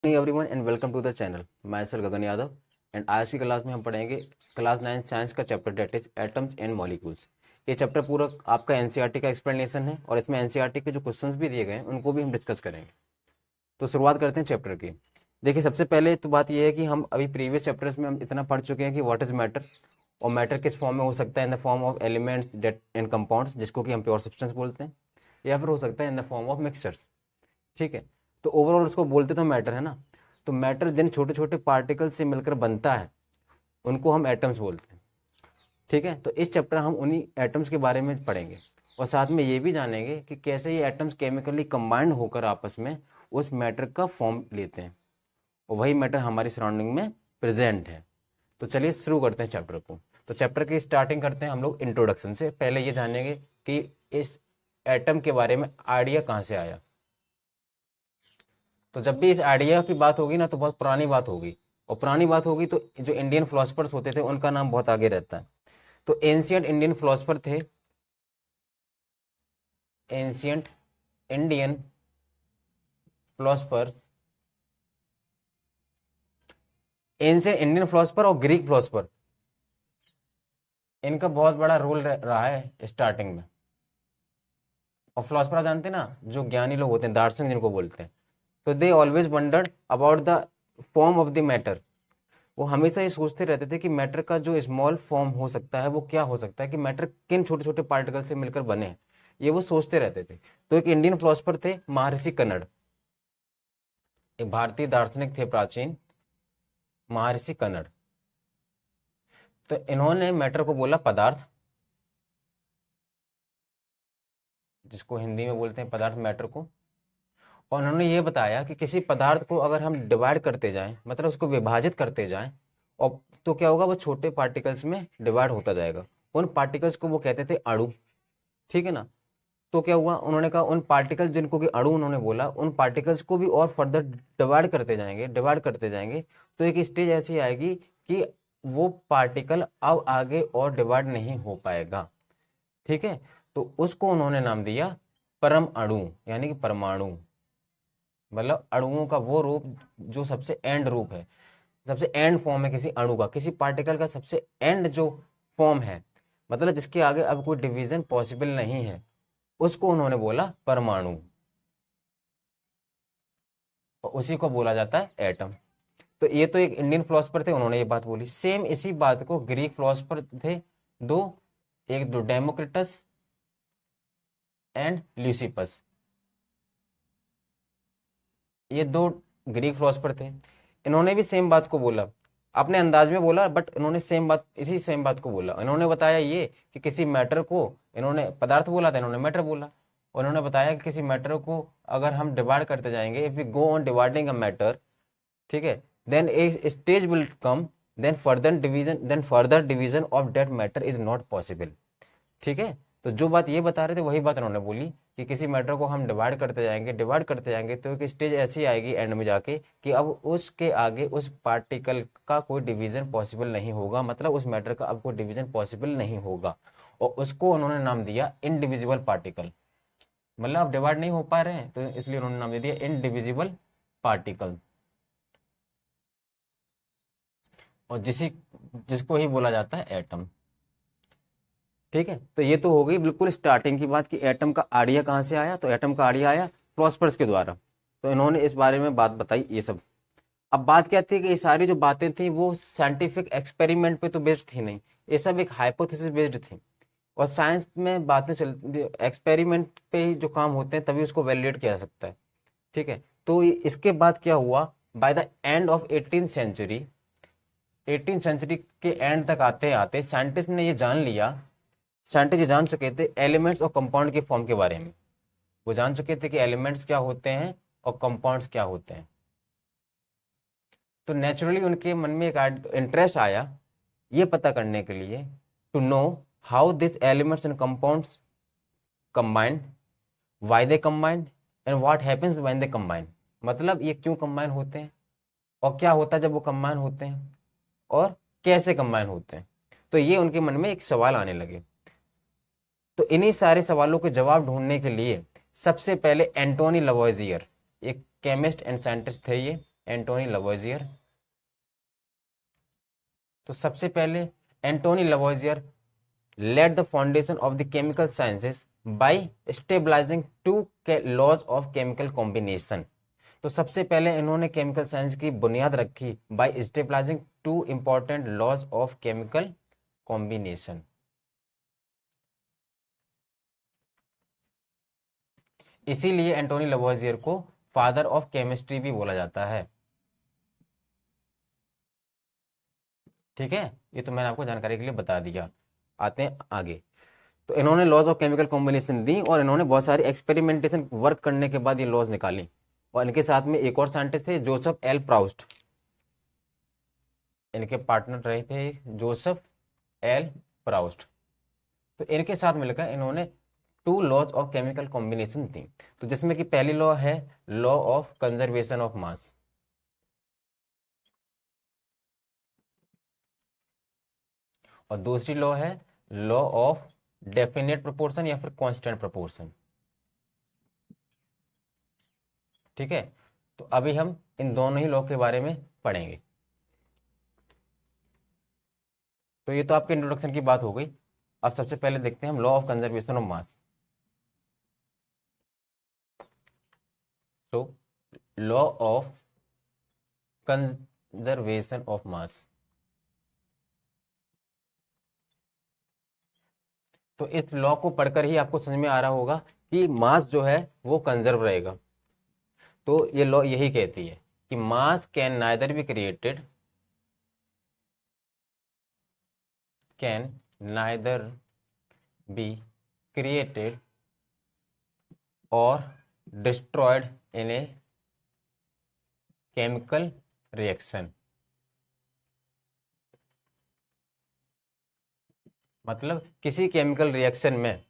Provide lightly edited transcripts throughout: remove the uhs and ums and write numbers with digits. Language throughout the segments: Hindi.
Everyone and welcome to the channel. मैं सेल गगन यादव एंड आज की क्लास में हम पढ़ेंगे क्लास 9 साइंस का chapter that is atoms and molecules. ये चैप्टर पूरा आपका एनसीईआरटी का एक्सप्लेनेशन है और इसमें एनसीईआरटी के जो क्वेश्चंस भी दिए गए हैं उनको भी हम डिस्कस करेंगे। तो शुरुआत करते हैं चैप्टर की। देखिए, सबसे पहले तो बात यह है कि हम अभी प्रीवियस चैप्टर्स में हम इतना पढ़ चुके हैं कि व्हाट इज मैटर और मैटर किस फॉर्म में हो सकता है, in the form of elements that and compounds, जिसको कि हम प्योर सब्सटेंस बोलते हैं, या फिर हो सकता है in the form of mixtures. ठीक है, तो ओवरऑल उसको बोलते तो मैटर है ना। तो मैटर जिन छोटे छोटे पार्टिकल से मिलकर बनता है उनको हम एटम्स बोलते हैं। ठीक है, तो इस चैप्टर हम उन्हीं एटम्स के बारे में पढ़ेंगे और साथ में ये भी जानेंगे कि कैसे ये एटम्स केमिकली कंबाइंड होकर आपस में उस मैटर का फॉर्म लेते हैं और वही मैटर हमारी सराउंडिंग में प्रेजेंट है। तो चलिए शुरू करते हैं चैप्टर को। तो चैप्टर की स्टार्टिंग करते हैं हम लोग इंट्रोडक्शन से। पहले ये जानेंगे कि इस एटम के बारे में आइडिया कहाँ से आया। तो जब भी इस आइडिया की बात होगी ना तो बहुत पुरानी बात होगी, और पुरानी बात होगी तो जो इंडियन फिलोसफर्स होते थे उनका नाम बहुत आगे रहता है। तो एंशियंट इंडियन फिलोसफर थे, ancient Indian philosophers, ancient Indian philosopher और ग्रीक फिलोसफर, इनका बहुत बड़ा रोल रहा है स्टार्टिंग में। और फिलोसफर जानते हैं ना, जो ज्ञानी लोग होते हैं, दार्शनिक जिनको बोलते हैं, तो they always wandered about the form of the matter. वो हमेशा ये सोचते रहते थे कि मैटर का जो स्मॉल फॉर्म हो सकता है वो क्या हो सकता है, कि मैटर किन छोटे छोटे पार्टिकल से मिलकर बने हैं, ये वो सोचते रहते थे। तो एक इंडियन फिलोसफर थे महर्षि कन्नड़, एक भारतीय दार्शनिक थे प्राचीन, महर्षि कन्नड़। तो इन्होंने मैटर को बोला पदार्थ, जिसको हिंदी में बोलते हैं पदार्थ, मैटर को। और उन्होंने ये बताया कि किसी पदार्थ को अगर हम डिवाइड करते जाएं, मतलब उसको विभाजित करते जाएं, और तो क्या होगा, वो छोटे पार्टिकल्स में डिवाइड होता जाएगा। उन पार्टिकल्स को वो कहते थे अणु। ठीक है ना। तो क्या हुआ, उन्होंने कहा उन पार्टिकल्स जिनको कि अणु उन्होंने बोला, उन पार्टिकल्स को भी और फर्दर डिवाइड करते जाएंगे, डिवाइड करते जाएंगे, तो एक स्टेज ऐसी आएगी कि वो पार्टिकल अब आगे और डिवाइड नहीं हो पाएगा। ठीक है, तो उसको उन्होंने नाम दिया परम अणु, यानी कि परमाणु। मतलब अणुओं का वो रूप जो सबसे एंड रूप है, सबसे एंड फॉर्म है किसी अणु का, किसी पार्टिकल का सबसे एंड जो फॉर्म है, मतलब जिसके आगे अब कोई डिवीजन पॉसिबल नहीं है, उसको उन्होंने बोला परमाणु, और उसी को बोला जाता है एटम। तो ये तो एक इंडियन फिलोसफर थे, उन्होंने ये बात बोली। सेम इसी बात को ग्रीक फिलोसफर थे दो, एक दो डेमोक्रिटस एंड ल्यूसिपस, ये दो ग्रीक फिलोसफर थे। इन्होंने भी सेम बात को बोला, अपने अंदाज में बोला, बट इन्होंने सेम बात, इसी सेम बात को बोला। इन्होंने बताया ये कि किसी मैटर को, इन्होंने पदार्थ बोला था, इन्होंने मैटर बोला। और इन्होंने बताया कि किसी मैटर को अगर हम डिवाइड करते जाएंगे, if we go on dividing a matter, ठीक है, then a stage will come, then further division of that matter is not possible. ठीक है, तो जो बात ये बता रहे थे वही बात इन्होंने बोली कि किसी मैटर को हम डिवाइड करते जाएंगे, डिवाइड करते जाएंगे, तो एक स्टेज ऐसी आएगी एंड में जाके कि अब उसके आगे उस पार्टिकल का कोई डिवीजन पॉसिबल नहीं होगा, मतलब उस मैटर का अब कोई डिवीजन पॉसिबल नहीं होगा। और उसको उन्होंने नाम दिया इनडिविजिबल पार्टिकल। मतलब अब डिवाइड नहीं हो पा रहे हैं, तो इसलिए उन्होंने नाम दे दिया इनडिविजिबल पार्टिकल, और जिसको ही बोला जाता है एटम। ठीक है, तो ये तो हो गई बिल्कुल स्टार्टिंग की बात कि एटम का आइडिया कहाँ से आया। तो एटम का आइडिया आया फिलोसफर्स के द्वारा, तो इन्होंने इस बारे में बात बताई ये सब। अब बात क्या थी कि ये सारी जो बातें थी वो साइंटिफिक एक्सपेरिमेंट पे तो बेस्ड थी नहीं, ये सब एक हाइपोथेसिस बेस्ड थी। और साइंस में बातें चलती, एक्सपेरिमेंट पे ही जो काम होते हैं तभी उसको वैलिडेट किया जा सकता है। ठीक है, तो इसके बाद क्या हुआ, by the end of 18th century, 18th century के एंड तक आते आते साइंटिस्ट ने ये जान लिया, साइंटिस्ट ये जान चुके थे एलिमेंट्स और कंपाउंड के फॉर्म के बारे में। वो जान चुके थे कि एलिमेंट्स क्या होते हैं और कंपाउंड्स क्या होते हैं। तो नेचुरली उनके मन में एक इंटरेस्ट आया ये पता करने के लिए, to know how this elements and compounds combine, why they combine, and what happens when they combine. मतलब ये क्यों कंबाइन होते हैं और क्या होता है जब वो कंबाइन होते हैं और कैसे कंबाइन होते हैं। तो ये उनके मन में एक सवाल आने लगे। तो इन्हीं सारे सवालों के जवाब ढूंढने के लिए सबसे पहले एंटोनी लवोइजियर, एक केमिस्ट एंड साइंटिस्ट थे ये, एंटोनी लवोइजियर। तो सबसे पहले Antony लवोइजियर laid the foundation of the chemical sciences by stabilizing two laws of chemical combination। तो सबसे पहले इन्होंने केमिकल साइंस की बुनियाद रखी by stabilising two important laws of chemical combination. इसीलिए एंटोनी लवोइजियर को फादर ऑफ केमिस्ट्री भी बोला जाता है। ठीक है, ये तो मैंने आपको जानकारी के लिए बता दिया। आते हैं आगे। तो इन्होंने लॉज ऑफ केमिकल कॉम्बिनेशन दी और इन्होंने बहुत सारी एक्सपेरिमेंटेशन वर्क करने के बाद ये लॉज निकाली। और इनके साथ में एक और साइंटिस्ट थे, जोसेफ एल प्राउस्ट। इनके पार्टनर रहे थे जोसेफ एल प्राउस्ट। तो इनके साथ मिलकर इन्होंने two laws of chemical combination दी। तो जिसमें कि पहली लॉ है law of conservation of mass, और दूसरी लॉ है लॉ ऑफ डेफिनेट प्रोपोर्शन या फिर कांस्टेंट प्रोपोर्शन। ठीक है, तो अभी हम इन दोनों ही लॉ के बारे में पढ़ेंगे। तो ये तो आपके इंट्रोडक्शन की बात हो गई। अब सबसे पहले देखते हैं हम law of conservation of mass. तो law of conservation of mass, तो इस लॉ को पढ़कर ही आपको समझ में आ रहा होगा कि मास जो है वो कंजर्व रहेगा। तो ये लॉ यही कहती है कि mass can neither be created, can neither be created और destroyed in a chemical reaction. मतलब किसी केमिकल रिएक्शन में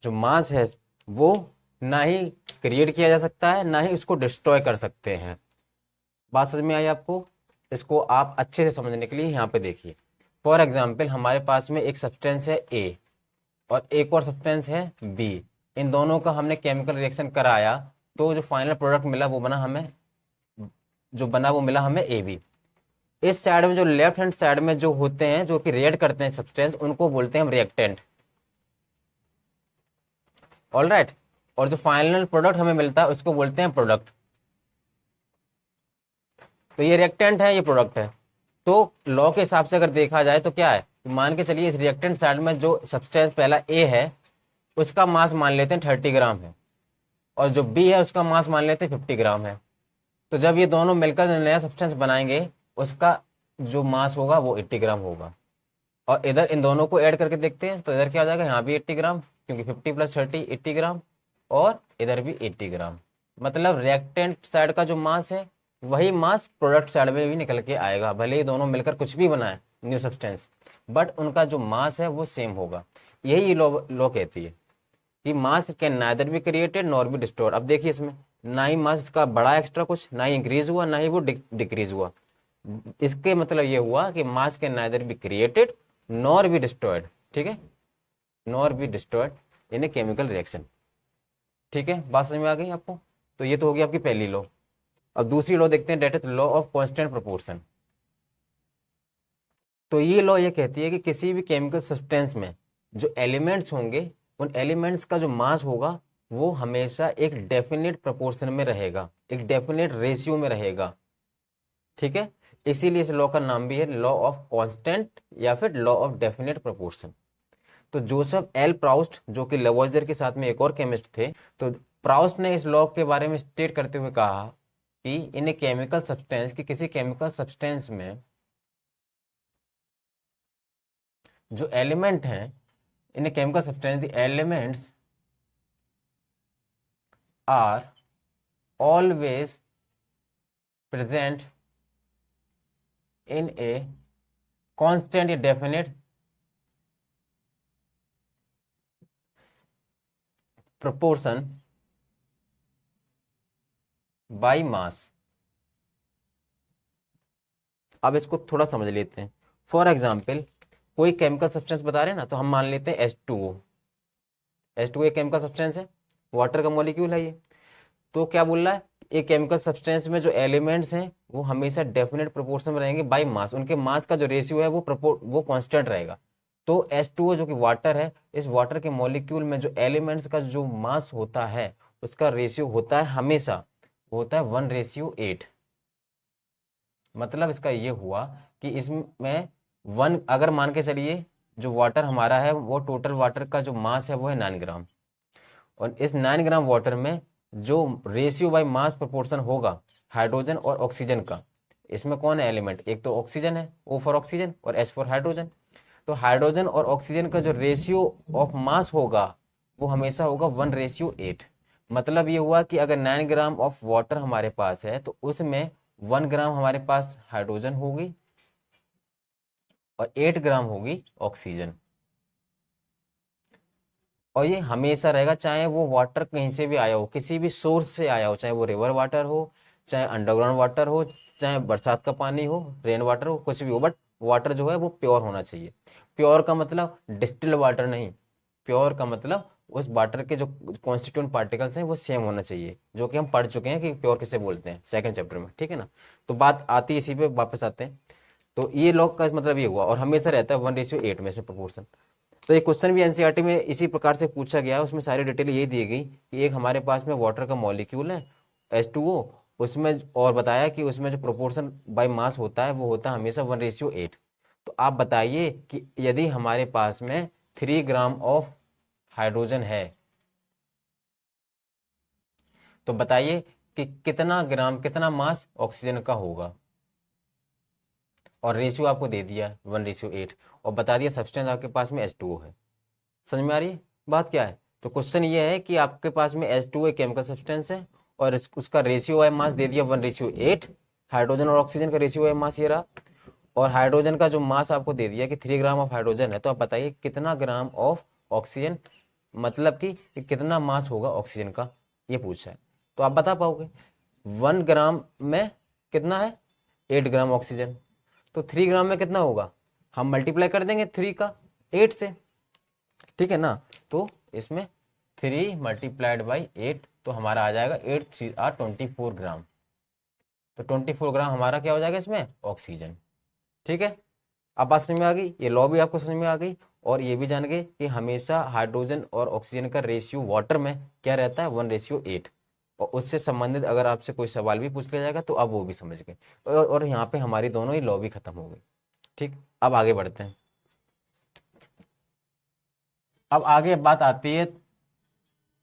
जो मास है वो ना ही क्रिएट किया जा सकता है ना ही उसको डिस्ट्रॉय कर सकते हैं। बात समझ में आई आपको? इसको आप अच्छे से समझने के लिए यहाँ पे देखिए। फॉर एग्जाम्पल हमारे पास में एक सब्सटेंस है ए और एक और सब्सटेंस है बी। इन दोनों का हमने केमिकल रिएक्शन कराया तो जो फाइनल प्रोडक्ट मिला वो मिला हमें ए बी। इस साइड में जो लेफ्ट हैंड साइड में जो होते हैं जो कि रिएक्ट करते हैं सब्सटेंस, उनको बोलते हैं हम रिएक्टेंट। ऑलराइट, और जो फाइनल प्रोडक्ट हमें मिलता है उसको बोलते हैं प्रोडक्ट। तो ये रिएक्टेंट है, ये प्रोडक्ट है। तो लॉ के हिसाब से अगर देखा जाए तो क्या है, मान के चलिए इस रिएक्टेंट साइड में जो सब्सटेंस पहला ए है उसका मास मान लेते हैं 30 ग्राम है और जो बी है उसका मास मान लेते हैं 50 ग्राम है। तो जब ये दोनों मिलकर नया सब्सटेंस बनाएंगे उसका जो मास होगा वो 80 ग्राम होगा। और इधर इन दोनों को ऐड करके देखते हैं तो इधर क्या हो जाएगा, यहाँ भी 80 ग्राम क्योंकि 50 + 30 80 ग्राम और इधर भी 80 ग्राम। मतलब रिएक्टेंट साइड का जो मास है वही मास प्रोडक्ट साइड में भी निकल के आएगा, भले ही दोनों मिलकर कुछ भी बनाए न्यू सब्सटेंस, बट उनका जो मास है वो सेम होगा। यही लॉ कहती है कि mass can neither be created nor be destroyed. अब देखिए इसमें ना ही मास का बड़ा एक्स्ट्रा कुछ, ना ही इंक्रीज हुआ ना ही वो डिक्रीज हुआ। इसके मतलब ये हुआ कि mass can neither be created nor be destroyed. ठीक है, nor be destroyed in a chemical reaction. ठीक है, बात समझ में आ गई आपको? तो ये तो होगी आपकी पहली लॉ। अब दूसरी लॉ देखते हैं, that is law of constant proportion. तो ये लॉ ये कहती है कि किसी भी केमिकल सब्सटेंस में जो एलिमेंट्स होंगे उन एलिमेंट्स का जो मास होगा वो हमेशा एक डेफिनेट प्रोपोर्शन में रहेगा, एक डेफिनेट रेशियो में रहेगा। ठीक है, इसीलिए इस लॉ का नाम भी है लॉ ऑफ कांस्टेंट या फिर लॉ ऑफ डेफिनेट प्रोपोर्शन। तो जोसेफ एल प्राउस्ट जो कि लवोइजियर के साथ में एक और केमिस्ट थे, तो प्राउस्ट ने इस लॉ के बारे में स्टेट करते हुए कहा कि इन केमिकल सब्सटेंस की किसी केमिकल सब्सटेंस में जो एलिमेंट हैं इन chemical substance the elements are always present in a constant या डेफिनेट प्रोपोर्शन बाय मास। अब इसको थोड़ा समझ लेते हैं। फॉर एग्जाम्पल कोई केमिकल सब्सटेंस बता रहे हैं ना, तो हम मान लेते हैं H2O। H2O एक केमिकल सब्सटेंस है, वाटर का मॉलिक्यूल है ये। तो क्या बोल रहा है, एक केमिकल सब्सटेंस में जो एलिमेंट्स हैं वो हमेशा डेफिनेट प्रोपोर्शन में रहेंगे बाय मास, उनके मास का जो रेशियो है वो कांस्टेंट रहेगा। तो H2O जो कि वाटर है, इस वाटर के मॉलिक्यूल में जो एलिमेंट्स का जो मास होता है उसका रेशियो होता है हमेशा, होता है 1:8। मतलब इसका ये हुआ कि इसमें वन, अगर मान के चलिए जो वाटर हमारा है वो टोटल वाटर का जो मास है वो है 9 ग्राम, और इस 9 ग्राम वाटर में जो रेशियो बाय मास प्रोपोर्शन होगा हाइड्रोजन और ऑक्सीजन का, इसमें कौन है एलिमेंट, एक तो ऑक्सीजन है, O फॉर ऑक्सीजन और H फॉर हाइड्रोजन। तो हाइड्रोजन और ऑक्सीजन का जो रेशियो ऑफ मास होगा वो हमेशा होगा 1:8। मतलब ये हुआ कि अगर 9 ग्राम ऑफ वाटर हमारे पास है तो उसमें 1 ग्राम हमारे पास हाइड्रोजन होगी और 8 ग्राम होगी ऑक्सीजन। और ये हमेशा रहेगा, चाहे वो वाटर कहीं से भी आया हो, किसी भी सोर्स से आया हो, चाहे वो रिवर वाटर हो, चाहे अंडरग्राउंड वाटर हो, चाहे बरसात का पानी हो, रेन वाटर हो, कुछ भी हो, बट वाटर जो है वो प्योर होना चाहिए। प्योर का मतलब डिस्टिल्ड वाटर नहीं, प्योर का मतलब उस वाटर के जो कॉन्स्टिट्यूएंट पार्टिकल्स हैं वो सेम होना चाहिए, जो कि हम पढ़ चुके हैं कि प्योर किसे बोलते हैं सेकंड चैप्टर में, ठीक है ना। तो बात आती है इसी पे, वापस आते हैं। तो ये लॉग का मतलब ये हुआ, और हमेशा रहता है 1:8 में इसमें प्रोपोर्शन। तो एक क्वेश्चन भी एनसीईआरटी में इसी प्रकार से पूछा गया, उसमें सारी डिटेल यही दी गई कि एक हमारे पास में वाटर का मॉलिक्यूल है H2O, उसमें और बताया कि उसमें जो प्रोपोर्शन बाय मास होता है वो होता है हमेशा 1:8। तो आप बताइए कि यदि हमारे पास में 3 ग्राम ऑफ हाइड्रोजन है तो बताइए कि कितना ग्राम, कितना मास ऑक्सीजन का होगा, और रेशियो आपको दे दिया 1:8, और बता दिया सब्सटेंस आपके पास में H2O है। समझ में आ रही है बात क्या है। तो क्वेश्चन ये है कि आपके पास में H2O एक केमिकल सब्सटेंस है और उसका रेशियो है मास दे दिया 1:8, हाइड्रोजन और ऑक्सीजन का रेशियो है मास ये रहा, और हाइड्रोजन का जो मास आपको दे दिया कि 3 ग्राम ऑफ हाइड्रोजन है, तो आप बताइए कितना ग्राम ऑफ ऑक्सीजन, मतलब कि कितना मास होगा ऑक्सीजन का, ये पूछा है। तो आप बता पाओगे 1 ग्राम में कितना है, 8 ग्राम ऑक्सीजन, तो 3 ग्राम में कितना होगा, हम मल्टीप्लाई कर देंगे 3 का 8 से, ठीक है ना। तो इसमें 3 × 8 तो हमारा आ जाएगा 8×3 = 24 ग्राम। तो 24 ग्राम हमारा क्या हो जाएगा इसमें, ऑक्सीजन। ठीक है, अब बात समझ में आ गई, ये लॉ भी आपको समझ में आ गई, और ये भी जान गए कि हमेशा हाइड्रोजन और ऑक्सीजन का रेशियो वाटर में क्या रहता है, 1:8। और उससे संबंधित अगर आपसे कोई सवाल भी पूछ लिया जाएगा तो आप वो भी समझ गए, और यहाँ पे हमारी दोनों ही लॉ भी खत्म हो गई। ठीक, अब आगे बढ़ते हैं। अब आगे बात आती है,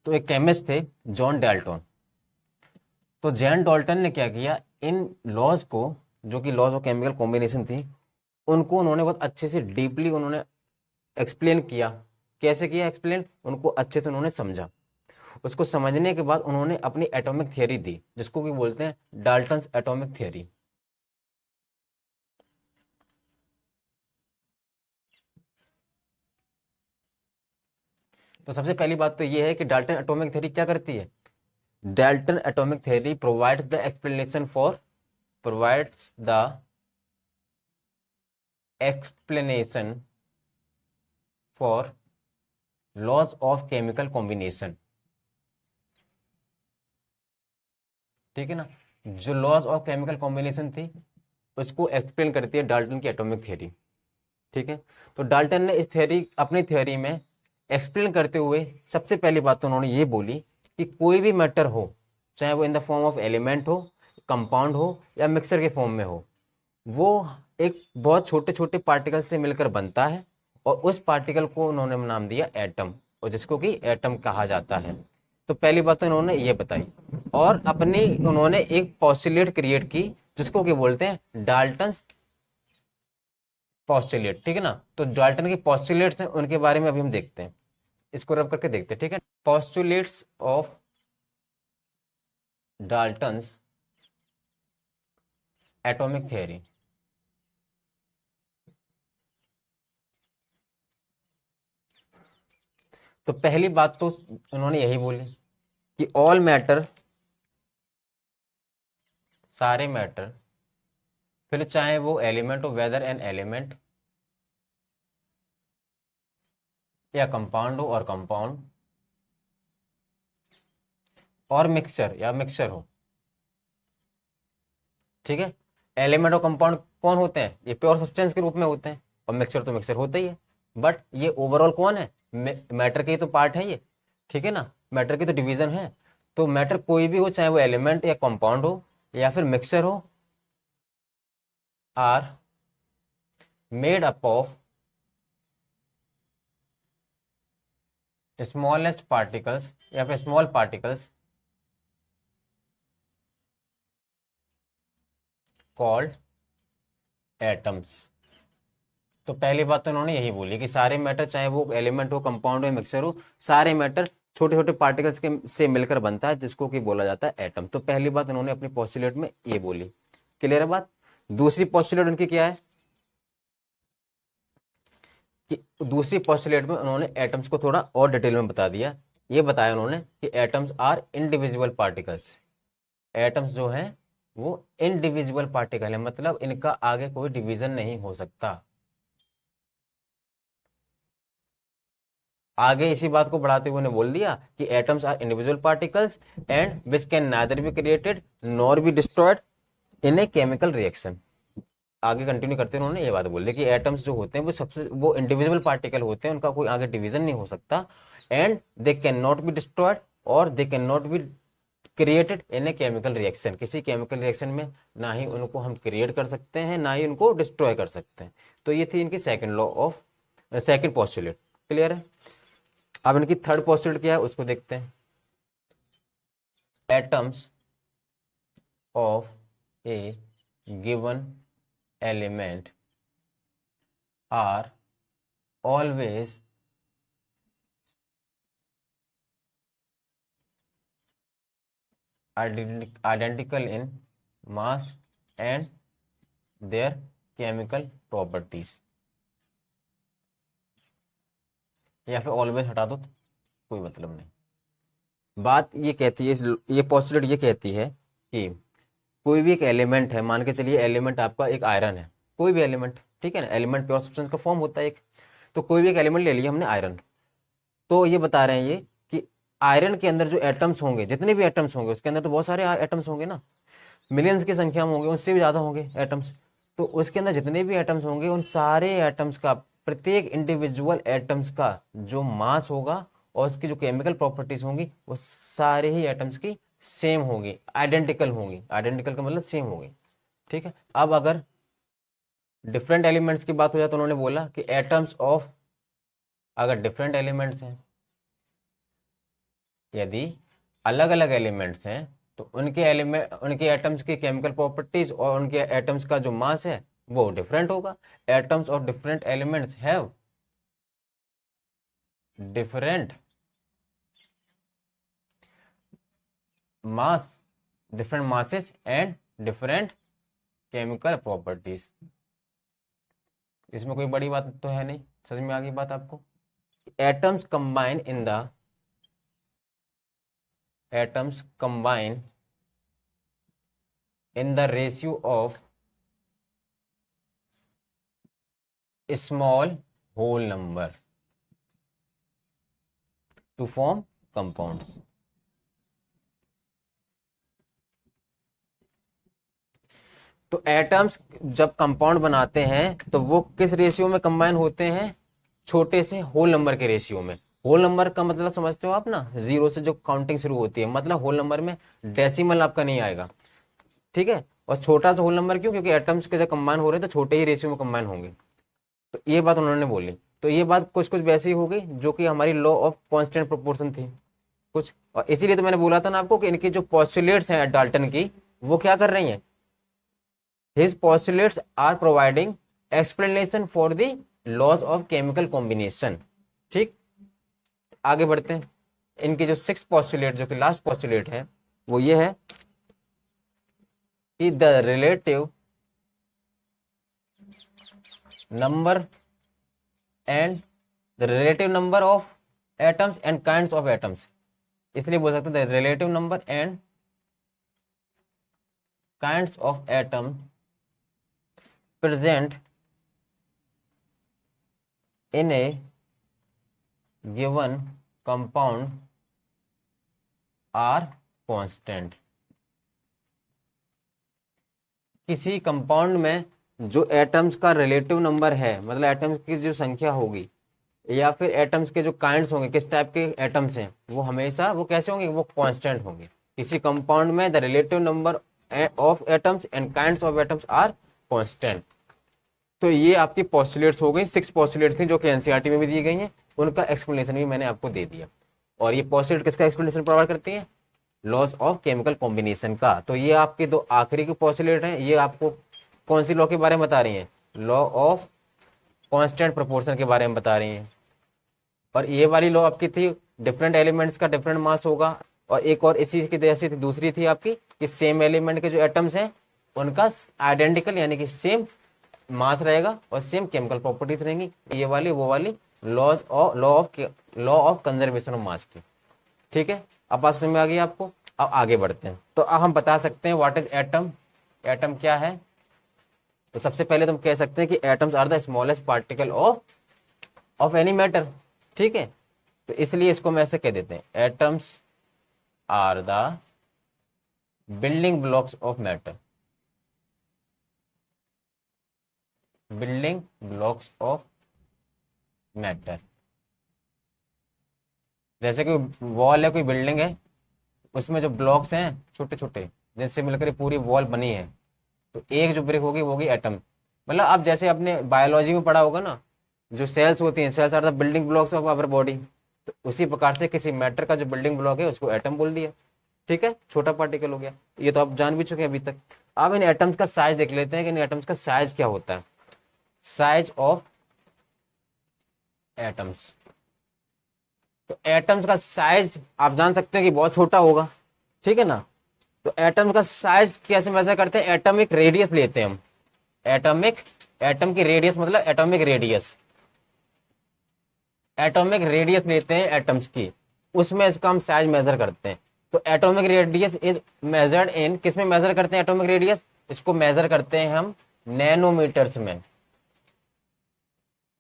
तो एक केमिस्ट थे जॉन डाल्टन। तो जॉन डाल्टन ने क्या किया, इन लॉज को, जो कि लॉज ऑफ केमिकल कॉम्बिनेशन थी, उनको उन्होंने बहुत अच्छे से डीपली उन्होंने एक्सप्लेन किया। कैसे किया एक्सप्लेन, उनको अच्छे से उन्होंने समझा। उसको समझने के बाद उन्होंने अपनी एटॉमिक थियरी दी, जिसको कि बोलते हैं डाल्टन्स एटॉमिक थियरी। तो सबसे पहली बात तो यह है कि डाल्टन एटॉमिक थियरी क्या करती है। Dalton atomic theory provides the explanation for, provides the explanation for laws of chemical combination. ठीक है ना, जो लॉज ऑफ केमिकल कॉम्बिनेशन थी उसको एक्सप्लेन करती है डाल्टन की एटॉमिक थियरी। ठीक है, तो डाल्टन ने इस थियरी, अपनी थियरी में एक्सप्लेन करते हुए सबसे पहली बात तो उन्होंने ये बोली कि कोई भी मैटर हो, चाहे वो इन द फॉर्म ऑफ एलिमेंट हो, कंपाउंड हो, या मिक्सर के फॉर्म में हो, वो एक बहुत छोटे छोटे पार्टिकल से मिलकर बनता है, और उस पार्टिकल को उन्होंने नाम दिया एटम, और जिसको कि एटम कहा जाता है। तो पहली बात तो इन्होंने ये बताई, और अपनी उन्होंने एक पॉस्टुलेट क्रिएट की, जिसको कि बोलते हैं डाल्टन पॉस्टुलेट। ठीक है ना, तो डाल्टन के पॉस्टुलेट्स हैं, उनके बारे में अभी हम देखते हैं, इसको रब करके देखते हैं। ठीक है, postulates of Dalton's atomic theory. तो पहली बात तो उन्होंने यही बोली कि ऑल मैटर, सारे मैटर, फिर चाहे वो एलिमेंट हो, वेदर एन एलिमेंट, या कंपाउंड हो और कंपाउंड, और मिक्सचर या मिक्सचर हो, ठीक है। एलिमेंट और कंपाउंड कौन होते हैं, ये प्योर सब्सटेंस के रूप में होते हैं, और मिक्सचर तो मिक्सचर होता ही है, बट ये ओवरऑल कौन है, मैटर के ही तो पार्ट है ये, ठीक है ना, मैटर की तो डिवीजन है। तो मैटर कोई भी हो, चाहे वो एलिमेंट या कंपाउंड हो या फिर मिक्सचर हो, are made up of smallest particles या फिर स्मॉल पार्टिकल्स कॉल्ड एटम्स। तो पहली बात तो उन्होंने यही बोली कि सारे मैटर, चाहे वो एलिमेंट हो, कंपाउंड हो, मिक्सर हो, सारे मैटर छोटे छोटे पार्टिकल्स के से मिलकर बनता है, जिसको कि बोला जाता है एटम। तो पहली बात उन्होंने अपनी पोस्टुलेट में ये बोली। क्लियर है बात। दूसरी पोस्टुलेट उनकी क्या है कि दूसरी पोस्टुलेट में उन्होंने एटम्स को थोड़ा और डिटेल में बता दिया। ये बताया उन्होंने कि atoms are individual particles. Atoms जो हैं वो इंडिविजुअल पार्टिकल है, मतलब इनका आगे कोई डिवीजन नहीं हो सकता। आगे इसी बात को बढ़ाते हुए उन्होंने बोल दिया कि atoms are individual particles and which can neither be created nor be destroyed in a chemical reaction. आगे कंटिन्यू करते हुए उन्होंने ये बात बोल दी कि एटम्स जो होते हैं वो इंडिविजुअल पार्टिकल होते हैं, उनका कोई आगे डिवीजन नहीं हो सकता, and they can not be destroyed और they can not be created in a chemical reaction. किसी केमिकल रिएक्शन में ना ही उनको हम क्रिएट कर सकते हैं, ना ही उनको डिस्ट्रॉय कर सकते हैं। तो ये थी इनकी second law of second postulate. Clear है। अब इनकी थर्ड पोस्टुलेट क्या है उसको देखते हैं। Atoms of a given element are always identical in mass and their chemical properties। या फिर ऑलवेज हटा दो तो कोई मतलब नहीं। बात ये कहती है, ये पोस्टुलेट ये कहती है कि कोई भी एक एलिमेंट है, मान के चलिए एलिमेंट आपका एक आयरन है, कोई भी एलिमेंट, ठीक है ना, एलिमेंट प्योर सब्सटेंस का फॉर्म होता है एक। तो कोई भी एक एलिमेंट ले लिया हमने आयरन, तो ये बता रहे हैं ये कि आयरन के अंदर जो एटम्स होंगे, जितने भी एटम्स होंगे, उसके अंदर तो बहुत सारे एटम्स होंगे ना, मिलियंस की संख्या में होंगे, उससे भी ज़्यादा होंगे एटम्स। तो उसके अंदर जितने भी एटम्स होंगे, उन सारे एटम्स का, प्रत्येक इंडिविजुअल एटम्स का जो मास होगा और उसकी जो केमिकल प्रॉपर्टीज होंगी, वो सारे ही एटम्स की सेम होंगी, आइडेंटिकल होंगी। आइडेंटिकल का मतलब सेम होंगी, ठीक है। अब अगर डिफरेंट एलिमेंट्स की बात हो जाए तो उन्होंने बोला कि एटम्स ऑफ, अगर डिफरेंट एलिमेंट्स हैं, यदि अलग अलग एलिमेंट्स हैं, तो उनके एलिमेंट, उनके एटम्स की केमिकल प्रॉपर्टीज और उनके एटम्स का जो मास है वो डिफरेंट होगा। Atoms of different elements have different mass, different masses and different chemical properties. इसमें कोई बड़ी बात तो है नहीं, समझ में आ गई बात आपको। Atoms combine in the atoms combine in the ratio of small whole number to form compounds। तो एटम्स जब कंपाउंड बनाते हैं तो वो किस रेशियो में कंबाइन होते हैं, छोटे से होल नंबर के रेशियो में। होल नंबर का मतलब समझते हो आप ना, जीरो से जो काउंटिंग शुरू होती है, मतलब होल नंबर में डेसिमल आपका नहीं आएगा, ठीक है। और छोटा सा होल नंबर क्यों, क्योंकि एटम्स के जब कंबाइन हो रहे हैं तो छोटे ही रेशियो में कंबाइन होंगे। तो ये बात उन्होंने बोली। तो ये बात कुछ कुछ वैसी हो गई जो कि हमारी लॉ ऑफ कांस्टेंट प्रोपोर्शन थी कुछ, और इसीलिए तो मैंने बोला था ना आपको कि इनकी जो पोस्टुलेट्स हैं डाल्टन की, वो क्या कर रही हैं, his postulates are providing explanation for the laws of chemical combination. ठीक, आगे बढ़ते हैं। इनकी जो सिक्स पोस्टुलेट, जो कि लास्ट पोस्टुलेट है, वो ये है कि the relative number and the relative number of atoms and kinds of atoms. इसलिए बोल सकते हैं the relative number and kinds of atom present in a given compound are constant. किसी कंपाउंड में जो एटम्स का रिलेटिव नंबर है, मतलब एटम्स की जो संख्या होगी या फिर एटम्स के जो काइंड्स होंगे, किस टाइप के एटम्स हैं, वो हमेशा वो कैसे होंगे, वो कांस्टेंट होंगे। किसी कंपाउंड में the relative number of atoms and kinds of atoms are constant. तो ये आपकी पॉस्टुलेट्स हो गई, 6 पॉस्टुलेट्स थी जो कि एनसीईआरटी में भी दी गई हैं, उनका एक्सप्लेनेशन भी मैंने आपको दे दिया। और ये पॉस्टुलेट किसका एक्सप्लेनेशन प्रोवाइड करती है, लॉज ऑफ केमिकल कॉम्बिनेशन का। तो ये आपके दो आखिरी के पॉस्टुलेट हैं, ये आपको कौन सी लॉ के बारे में बता रही हैं, लॉ ऑफ कांस्टेंट प्रोपोर्शन के बारे में बता रही हैं। और ये वाली लॉ आपकी थी डिफरेंट एलिमेंट्स का डिफरेंट मास होगा, और एक और इसी की जैसी थी, दूसरी थी आपकी कि सेम एलिमेंट के जो एटम्स हैं उनका आइडेंटिकल यानी कि सेम मास रहेगा और सेम केमिकल प्रॉपर्टीज रहेंगी। ये वाली वो वाली लॉ ऑफ कंजर्वेशन ऑफ मास की। ठीक है, अब बात समझ में आ गई आपको। अब आगे बढ़ते हैं। तो अब हम बता सकते हैं व्हाट इज एटम, एटम क्या है। तो सबसे पहले तो हम कह सकते हैं कि atoms are the smallest particle of any matter. ठीक है, तो इसलिए इसको हम ऐसे कह देते हैं, atoms are the building blocks of matter, building blocks of matter. जैसे कि वॉल है, कोई बिल्डिंग है, उसमें जो ब्लॉक्स हैं छोटे छोटे जिनसे मिलकर पूरी वॉल बनी है, तो एक जो ब्रिक होगी वो होगी एटम। मतलब आप जैसे अपने बायोलॉजी में पढ़ा होगा ना, जो सेल्स होती हैं, cells are the building blocks of our body, तो उसी प्रकार से किसी मैटर का जो बिल्डिंग ब्लॉक है उसको एटम बोल दिया। ठीक है, छोटा पार्टिकल हो गया, ये तो आप जान भी चुके हैं अभी तक। अब इन एटम्स का साइज देख लेते हैं कि इन एटम्स का साइज क्या होता है। साइज ऑफ एटम्स, तो एटम्स का साइज आप जान सकते हैं कि बहुत छोटा होगा। ठीक है ना, तो एटम का साइज कैसे मेजर करते हैं, एटॉमिक रेडियस लेते हैं हम। एटम की रेडियस मतलब एटॉमिक रेडियस, एटॉमिक रेडियस लेते हैं एटम्स की, उसमें इसका हम साइज मेजर करते हैं। तो atomic radius is measured in, किस में मेजर करते हैं एटॉमिक रेडियस, इसको मेजर करते हैं हम नैनोमीटर्स में।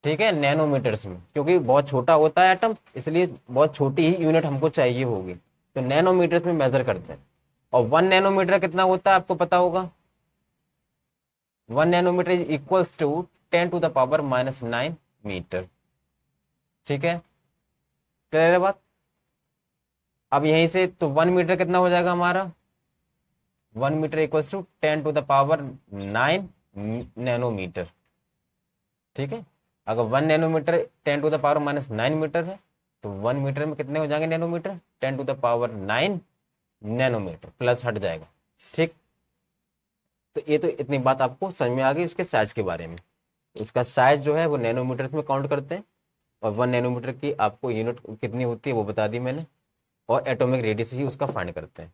ठीक है, नैनोमीटर्स में, क्योंकि बहुत छोटा होता है एटम, इसलिए बहुत छोटी ही यूनिट हमको चाहिए होगी, तो नैनोमीटर्स में मेजर करते हैं। और 1 नैनोमीटर कितना होता है आपको पता होगा, 1 nanometer is equals to 10⁻⁻9 meter. ठीक है, क्लियर है बात। अब यहीं से तो 1 मीटर कितना हो जाएगा हमारा, 1 मीटर इक्वल्स टू 10⁻9 नैनोमीटर। ठीक है, अगर 1 नैनोमीटर 10⁻⁻9 मीटर है, तो 1 मीटर में कितने हो जाएंगे नैनोमीटर, 10⁻9 नैनोमीटर, प्लस हट जाएगा। ठीक, तो ये तो इतनी बात आपको समझ में आ गई उसके साइज के बारे में। इसका साइज जो है वो नैनोमीटर्स में काउंट करते हैं, और 1 नैनोमीटर की आपको यूनिट कितनी होती है वो बता दी मैंने, और एटॉमिक रेडियस ही उसका फाइंड करते हैं।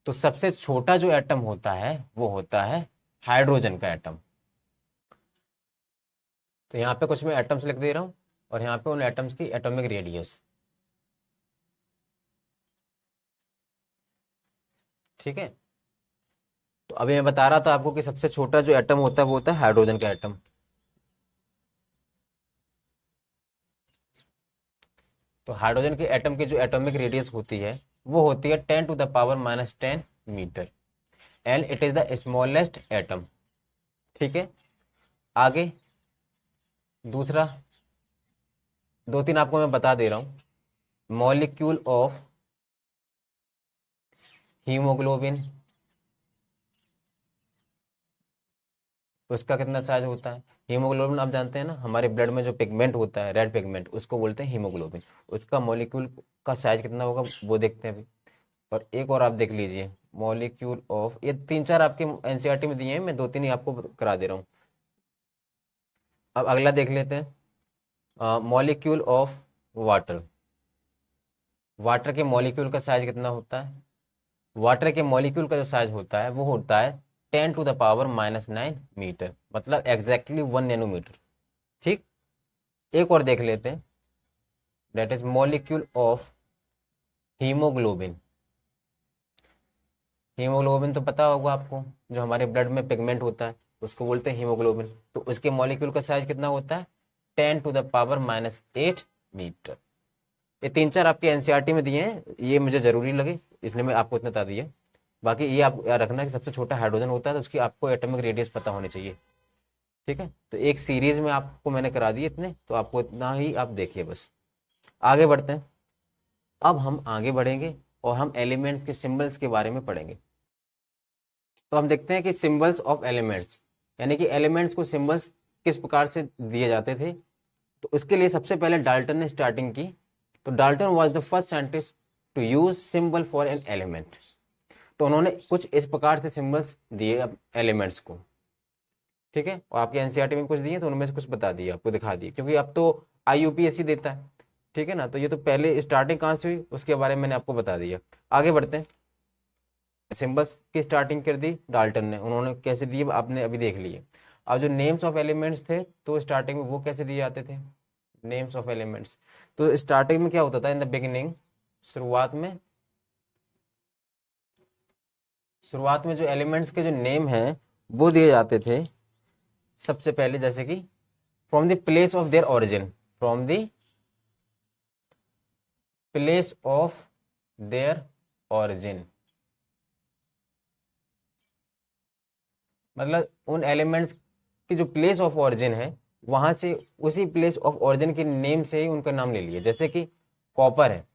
तो सबसे छोटा जो एटम होता है वो होता है हाइड्रोजन का एटम। तो यहाँ पे कुछ मैं एटम्स लिख दे रहा हूँ, और यहाँ पे उन एटम्स की एटॉमिक रेडियस। ठीक है, तो अभी मैं बता रहा था आपको कि सबसे छोटा जो एटम होता है वो होता है हाइड्रोजन का एटम। तो हाइड्रोजन के एटम की जो एटॉमिक रेडियस होती है वो होती है 10⁻⁻10 meter, and it is the smallest atom. ठीक है, आगे दूसरा 2-3 आपको मैं बता दे रहा हूं। मॉलिक्यूल ऑफ हीमोग्लोबिन, उसका कितना साइज होता है। हीमोग्लोबिन आप जानते हैं ना, हमारे ब्लड में जो पिगमेंट होता है, रेड पिगमेंट, उसको बोलते हैं हीमोग्लोबिन। उसका मॉलिक्यूल का साइज कितना होगा वो देखते हैं अभी। और एक और आप देख लीजिए, मॉलिक्यूल ऑफ, ये 3-4 आपके एनसीईआरटी में दिए हैं, मैं 2-3 ही आपको करा दे रहा हूँ। अब अगला देख लेते हैं, मॉलिक्यूल ऑफ वाटर। वाटर के मॉलिक्यूल का साइज कितना होता है, वाटर के मॉलिक्यूल का जो साइज होता है वो होता है 10⁻⁻9 मीटर, मतलब एग्जैक्टली 1 नैनोमीटर। ठीक, एक और देख लेते हैं, that is molecule of haemoglobin. Haemoglobin तो पता होगा आपको, जो हमारे ब्लड में पिगमेंट होता है उसको बोलते हैं हीमोग्लोबिन। तो उसके मॉलिक्यूल का साइज कितना होता है 10⁻⁻8 मीटर। ये 3-4 आपके एनसीईआरटी में दिए हैं, ये मुझे जरूरी लगे इसलिए मैं आपको इतना बता दिया। बाकी ये आप याद रखना कि सबसे छोटा हाइड्रोजन होता है तो उसकी आपको एटॉमिक रेडियस पता होनी चाहिए। ठीक है, तो एक सीरीज में आपको मैंने करा दिए इतने, तो आपको इतना ही आप देखिए बस। आगे बढ़ते हैं। अब हम आगे बढ़ेंगे और हम एलिमेंट्स के सिंबल्स के बारे में पढ़ेंगे। तो हम देखते हैं कि सिंबल्स ऑफ एलिमेंट्स, यानी कि एलिमेंट्स को सिंबल्स किस प्रकार से दिए जाते थे। तो उसके लिए सबसे पहले डाल्टन ने स्टार्टिंग की। तो Dalton was the first scientist to use symbol for an element. तो उन्होंने कुछ इस प्रकार से सिंबल्स दिए एलिमेंट्स को। ठीक है, और आपके एनसीईआरटी में कुछ दिए तो उनमें से कुछ बता दिए, आपको दिखा दिए, क्योंकि अब तो आईयूपीएससी देता है। ठीक है ना, तो ये तो पहले स्टार्टिंग कहाँ से हुई उसके बारे में मैंने आपको बता दिया। आगे बढ़ते हैं। सिंबल्स की स्टार्टिंग कर दी डाल्टन ने, उन्होंने कैसे दिए आपने अभी देख लिए। अब जो नेम्स ऑफ एलिमेंट्स थे तो स्टार्टिंग में वो कैसे दिए जाते थे, नेम्स ऑफ एलिमेंट्स। तो स्टार्टिंग में क्या होता था, इन द बिगिनिंग, शुरुआत में जो एलिमेंट्स के जो नेम हैं वो दिए जाते थे सबसे पहले, जैसे कि from the place of their origin, from the place of their origin, मतलब उन एलिमेंट्स की जो प्लेस ऑफ ओरिजिन है वहां से, उसी प्लेस ऑफ ओरिजिन के नेम से ही उनका नाम ले लिया। जैसे कि कॉपर है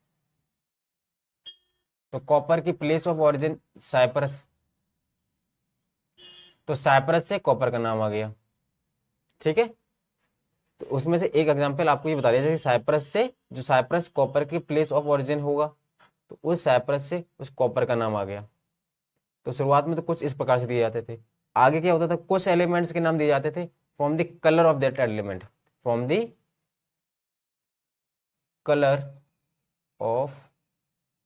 तो कॉपर की प्लेस ऑफ ओरिजिन साइप्रस, तो साइप्रस से कॉपर का नाम आ गया। ठीक है, तो उसमें से एक एग्जांपल आपको ये बता दिया, जैसे साइप्रस से, जो साइप्रस कॉपर की प्लेस ऑफ ओरिजिन होगा तो उस साइप्रस से उस कॉपर का नाम आ गया। तो शुरुआत में तो कुछ इस प्रकार से दिए जाते थे। आगे क्या होता था, कुछ एलिमेंट्स के नाम दिए जाते थे from the colour of that element, from the colour of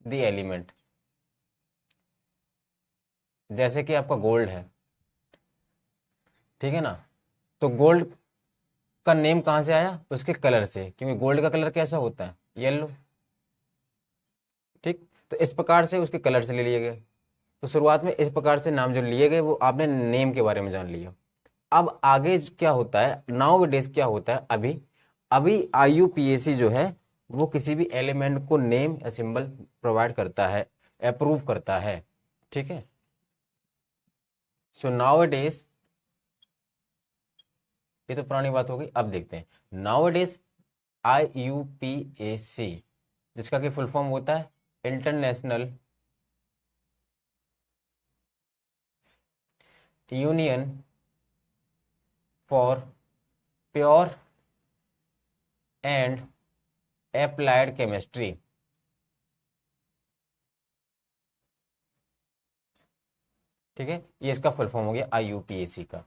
the element. जैसे कि आपका गोल्ड है, ठीक है ना, तो गोल्ड का नेम कहां से आया, उसके कलर से, क्योंकि गोल्ड का कलर कैसा होता है, येलो। ठीक, तो इस प्रकार से उसके कलर से ले लिए गए। तो शुरुआत में इस प्रकार से नाम जो लिए गए वो आपने नेम के बारे में जान लिया। अब आगे क्या होता है, नाउ डेज क्या होता है, अभी अभी आईयूपीएसी जो है वो किसी भी एलिमेंट को नेम या सिंबल प्रोवाइड करता है, अप्रूव करता है। ठीक है, सो नाउ डेज, ये तो पुरानी बात हो गई। अब देखते हैं नाउ डेज आईयूपीएसी, जिसका कि फुल फॉर्म होता है international union for pure and applied chemistry. ठीक है, ये इसका फुल फॉर्म हो गया आईयूपीएसी का।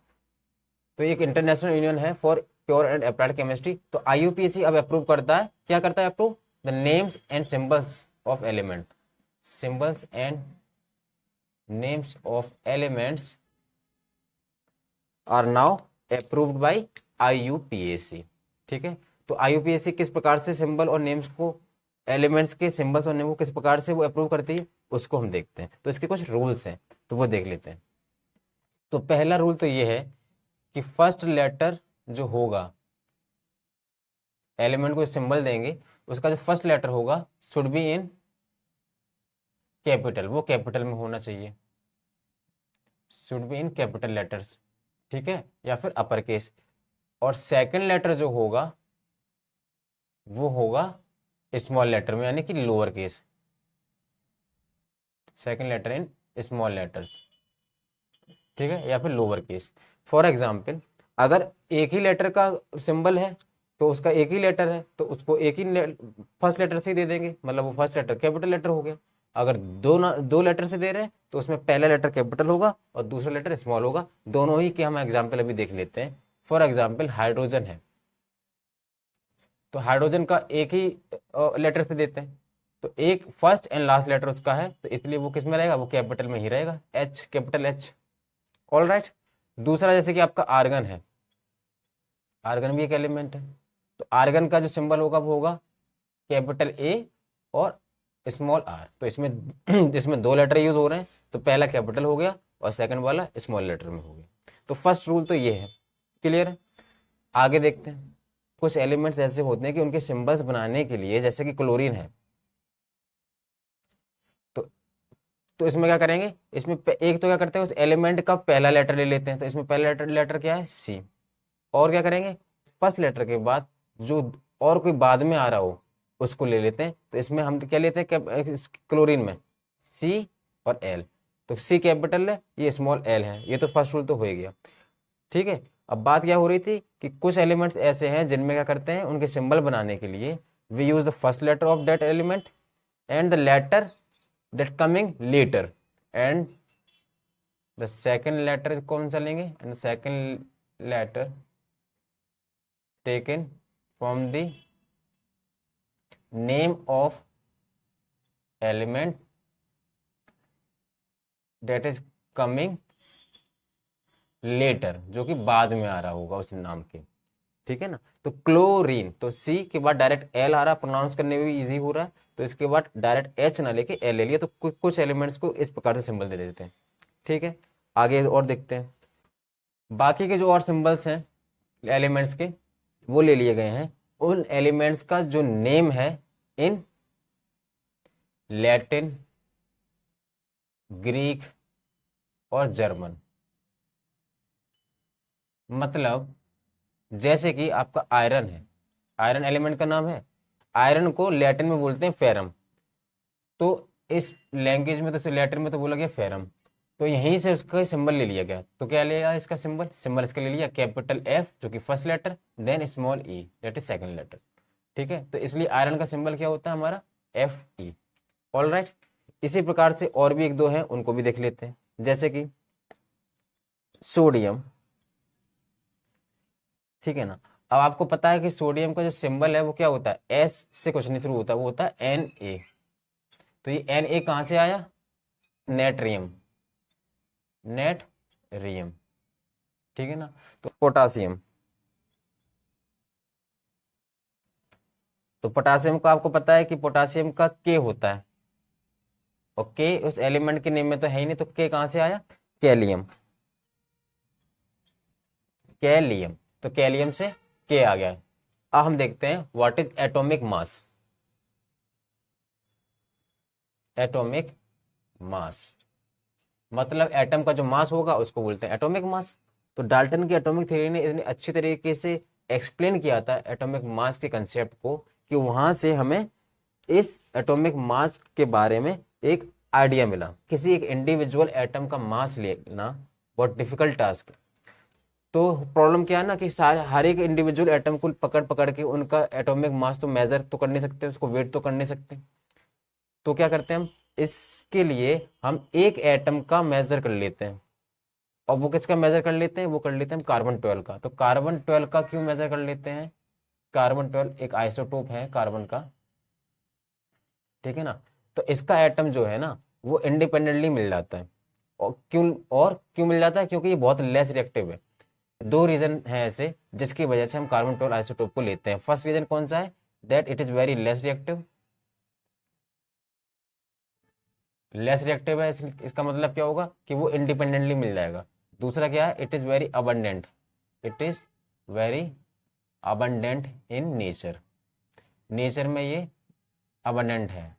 तो एक इंटरनेशनल यूनियन है for pure and applied chemistry. तो आईयूपीएसी अब अप्रूव करता है, क्या करता है approve, the names and symbols of element, symbols and names of elements are now approved by IUPAC. ठीक है, तो आईयूपीएसी किस प्रकार से सिंबल और नेम्स को, एलिमेंट्स के सिंबल्स और नेम को किस प्रकार से वो अप्रूव करती है उसको हम देखते हैं। तो इसके कुछ रूल्स हैं तो वो देख लेते हैं। तो पहला रूल तो ये है कि फर्स्ट लेटर जो होगा, एलिमेंट को सिंबल देंगे उसका जो फर्स्ट लेटर होगा शुड बी इन कैपिटल, वो कैपिटल में होना चाहिए, should be in capital letters. ठीक है, या फिर अपर केस। और सेकंड लेटर जो होगा वो होगा स्मॉल लेटर में, यानी कि lower case, second letter in small letters. ठीक है, या फिर लोअर केस। फॉर एग्जाम्पल, अगर एक ही लेटर का सिंबल है तो उसका एक ही लेटर है तो उसको एक ही फर्स्ट लेटर से ही दे देंगे, मतलब वो फर्स्ट लेटर कैपिटल लेटर हो गया। अगर दो लेटर से दे रहे हैं तो उसमें पहला लेटर कैपिटल होगा और दूसरा लेटर स्मॉल होगा। दोनों ही के हम एग्जाम्पल अभी देख लेते हैं। फॉर एग्जाम्पल हाइड्रोजन है तो हाइड्रोजन का एक ही लेटर से देते हैं, तो एक फर्स्ट एंड लास्ट लेटर उसका है तो इसलिए वो किस में रहेगा, वो कैपिटल में ही रहेगा, H, capital H. All right. दूसरा जैसे कि आपका आर्गन है, आर्गन भी एक एलिमेंट है, तो आर्गन का जो सिंबल होगा वो होगा कैपिटल ए और स्मॉल आर। तो इसमें इसमें दो लेटर यूज हो रहे हैं तो पहला कैपिटल हो गया और सेकंड वाला स्मॉल लेटर में हो गया। तो फर्स्ट रूल तो ये है, क्लियर है। आगे देखते हैं, कुछ एलिमेंट्स ऐसे होते हैं कि उनके सिंबल्स बनाने के लिए, जैसे कि क्लोरीन है, तो तो इसमें क्या करेंगे, इसमें एक तो क्या करते हैं, उस एलिमेंट का पहला लेटर ले लेते हैं, तो इसमें पहला लेटर क्या है, सी। और क्या करेंगे, फर्स्ट लेटर के बाद जो और कोई बाद में आ रहा हो उसको ले लेते हैं। तो इसमें हम क्या लेते हैं, क्लोरीन में सी और एल, तो सी कैपिटल है, ये स्मॉल एल है, ये तो फर्स्ट रूल तो हो ही गया। ठीक है, अब बात क्या हो रही थी कि कुछ एलिमेंट्स ऐसे हैं जिनमें क्या करते हैं, उनके सिंबल बनाने के लिए we use the first letter of that element and the letter that coming letter, and the second letter कौन सा लेंगे, and second letter taken from the name of element that is coming letter, जो कि बाद में आ रहा होगा उस नाम के। ठीक है ना, तो क्लोरीन, तो सी के बाद डायरेक्ट एल आ रहा, प्रोनाउंस करने में भी इजी हो रहा है, तो इसके बाद डायरेक्ट एच ना लेके एल ले लिया, तो कुछ एलिमेंट्स को इस प्रकार से सिंबल दे देते हैं। ठीक है, आगे और देखते हैं, बाकी के जो और सिंबल्स हैं एलिमेंट्स के वो ले लिए गए हैं उन एलिमेंट्स का जो नेम है इन लैटिन, ग्रीक और जर्मन। मतलब जैसे कि आपका आयरन है, आयरन एलिमेंट का नाम है, आयरन को लैटिन में बोलते हैं फेरम, तो इस लैंग्वेज में तो लैटिन में तो बोला गया फेरम, तो यहीं से उसका सिंबल ले लिया गया। तो क्या लिया इसका सिंबल, इसका ले लिया कैपिटल एफ जो कि first letter, then small E that is second letter. ठीक है, तो इसलिए आयरन का सिंबल क्या होता है हमारा, एफ ई। ऑल राइट, इसी प्रकार से और भी एक दो हैं, उनको भी देख लेते हैं, जैसे कि सोडियम। ठीक है ना, अब आपको पता है कि सोडियम का जो सिंबल है वो क्या होता है, एस से कुछ नहीं शुरू होता, वो होता है एन ए। तो ये एन ए कहां से आया, नेट्रियम, नेट्रियम। ठीक है ना, तो पोटासियम, तो पोटासियम का आपको पता है कि पोटासियम का के होता है, और के उस एलिमेंट के नेम में तो है ही नहीं, तो के कहां से आया, कैलियम, कैलियम, तो कैलियम से के आ गया। अब हम देखते हैं what is atomic mass. Atomic mass मतलब एटम का जो मास होगा उसको बोलते हैं एटॉमिक मास। तो डाल्टन की एटॉमिक थ्योरी ने इतने अच्छी तरीके से एक्सप्लेन किया था एटॉमिक मास के कंसेप्ट को, कि वहां से हमें इस एटॉमिक मास के बारे में एक आइडिया मिला। किसी एक इंडिविजुअल एटम का मास लेना बहुत डिफिकल्ट टास्क है। तो प्रॉब्लम क्या है ना कि हर एक इंडिविजुअल एटम को पकड़ पकड़ के उनका एटॉमिक मास तो मेजर तो कर नहीं सकते, उसको वेट तो कर नहीं सकते। तो क्या करते हैं हम, इसके लिए हम एक एटम का मेजर कर लेते हैं, और वो किसका मेजर कर लेते हैं, वो कर लेते हैं हम कार्बन 12 का। तो कार्बन 12 का क्यों मेजर कर लेते हैं, कार्बन 12 एक आइसोटोप है कार्बन का। ठीक है ना, तो इसका एटम जो है ना वो इंडिपेंडेंटली मिल जाता है। और क्यों मिल जाता है, क्योंकि ये बहुत लेस रिएक्टिव है। दो रीजन है ऐसे जिसकी वजह से हम कार्बन 12 आइसोटोप को लेते हैं। फर्स्ट रीजन कौन सा है, that it is very less reactive, less reactive है, इसका मतलब क्या होगा कि वो इंडिपेंडेंटली मिल जाएगा। दूसरा क्या है, it is very abundant, it is very abundant in nature, nature में ये अबंडेंट है,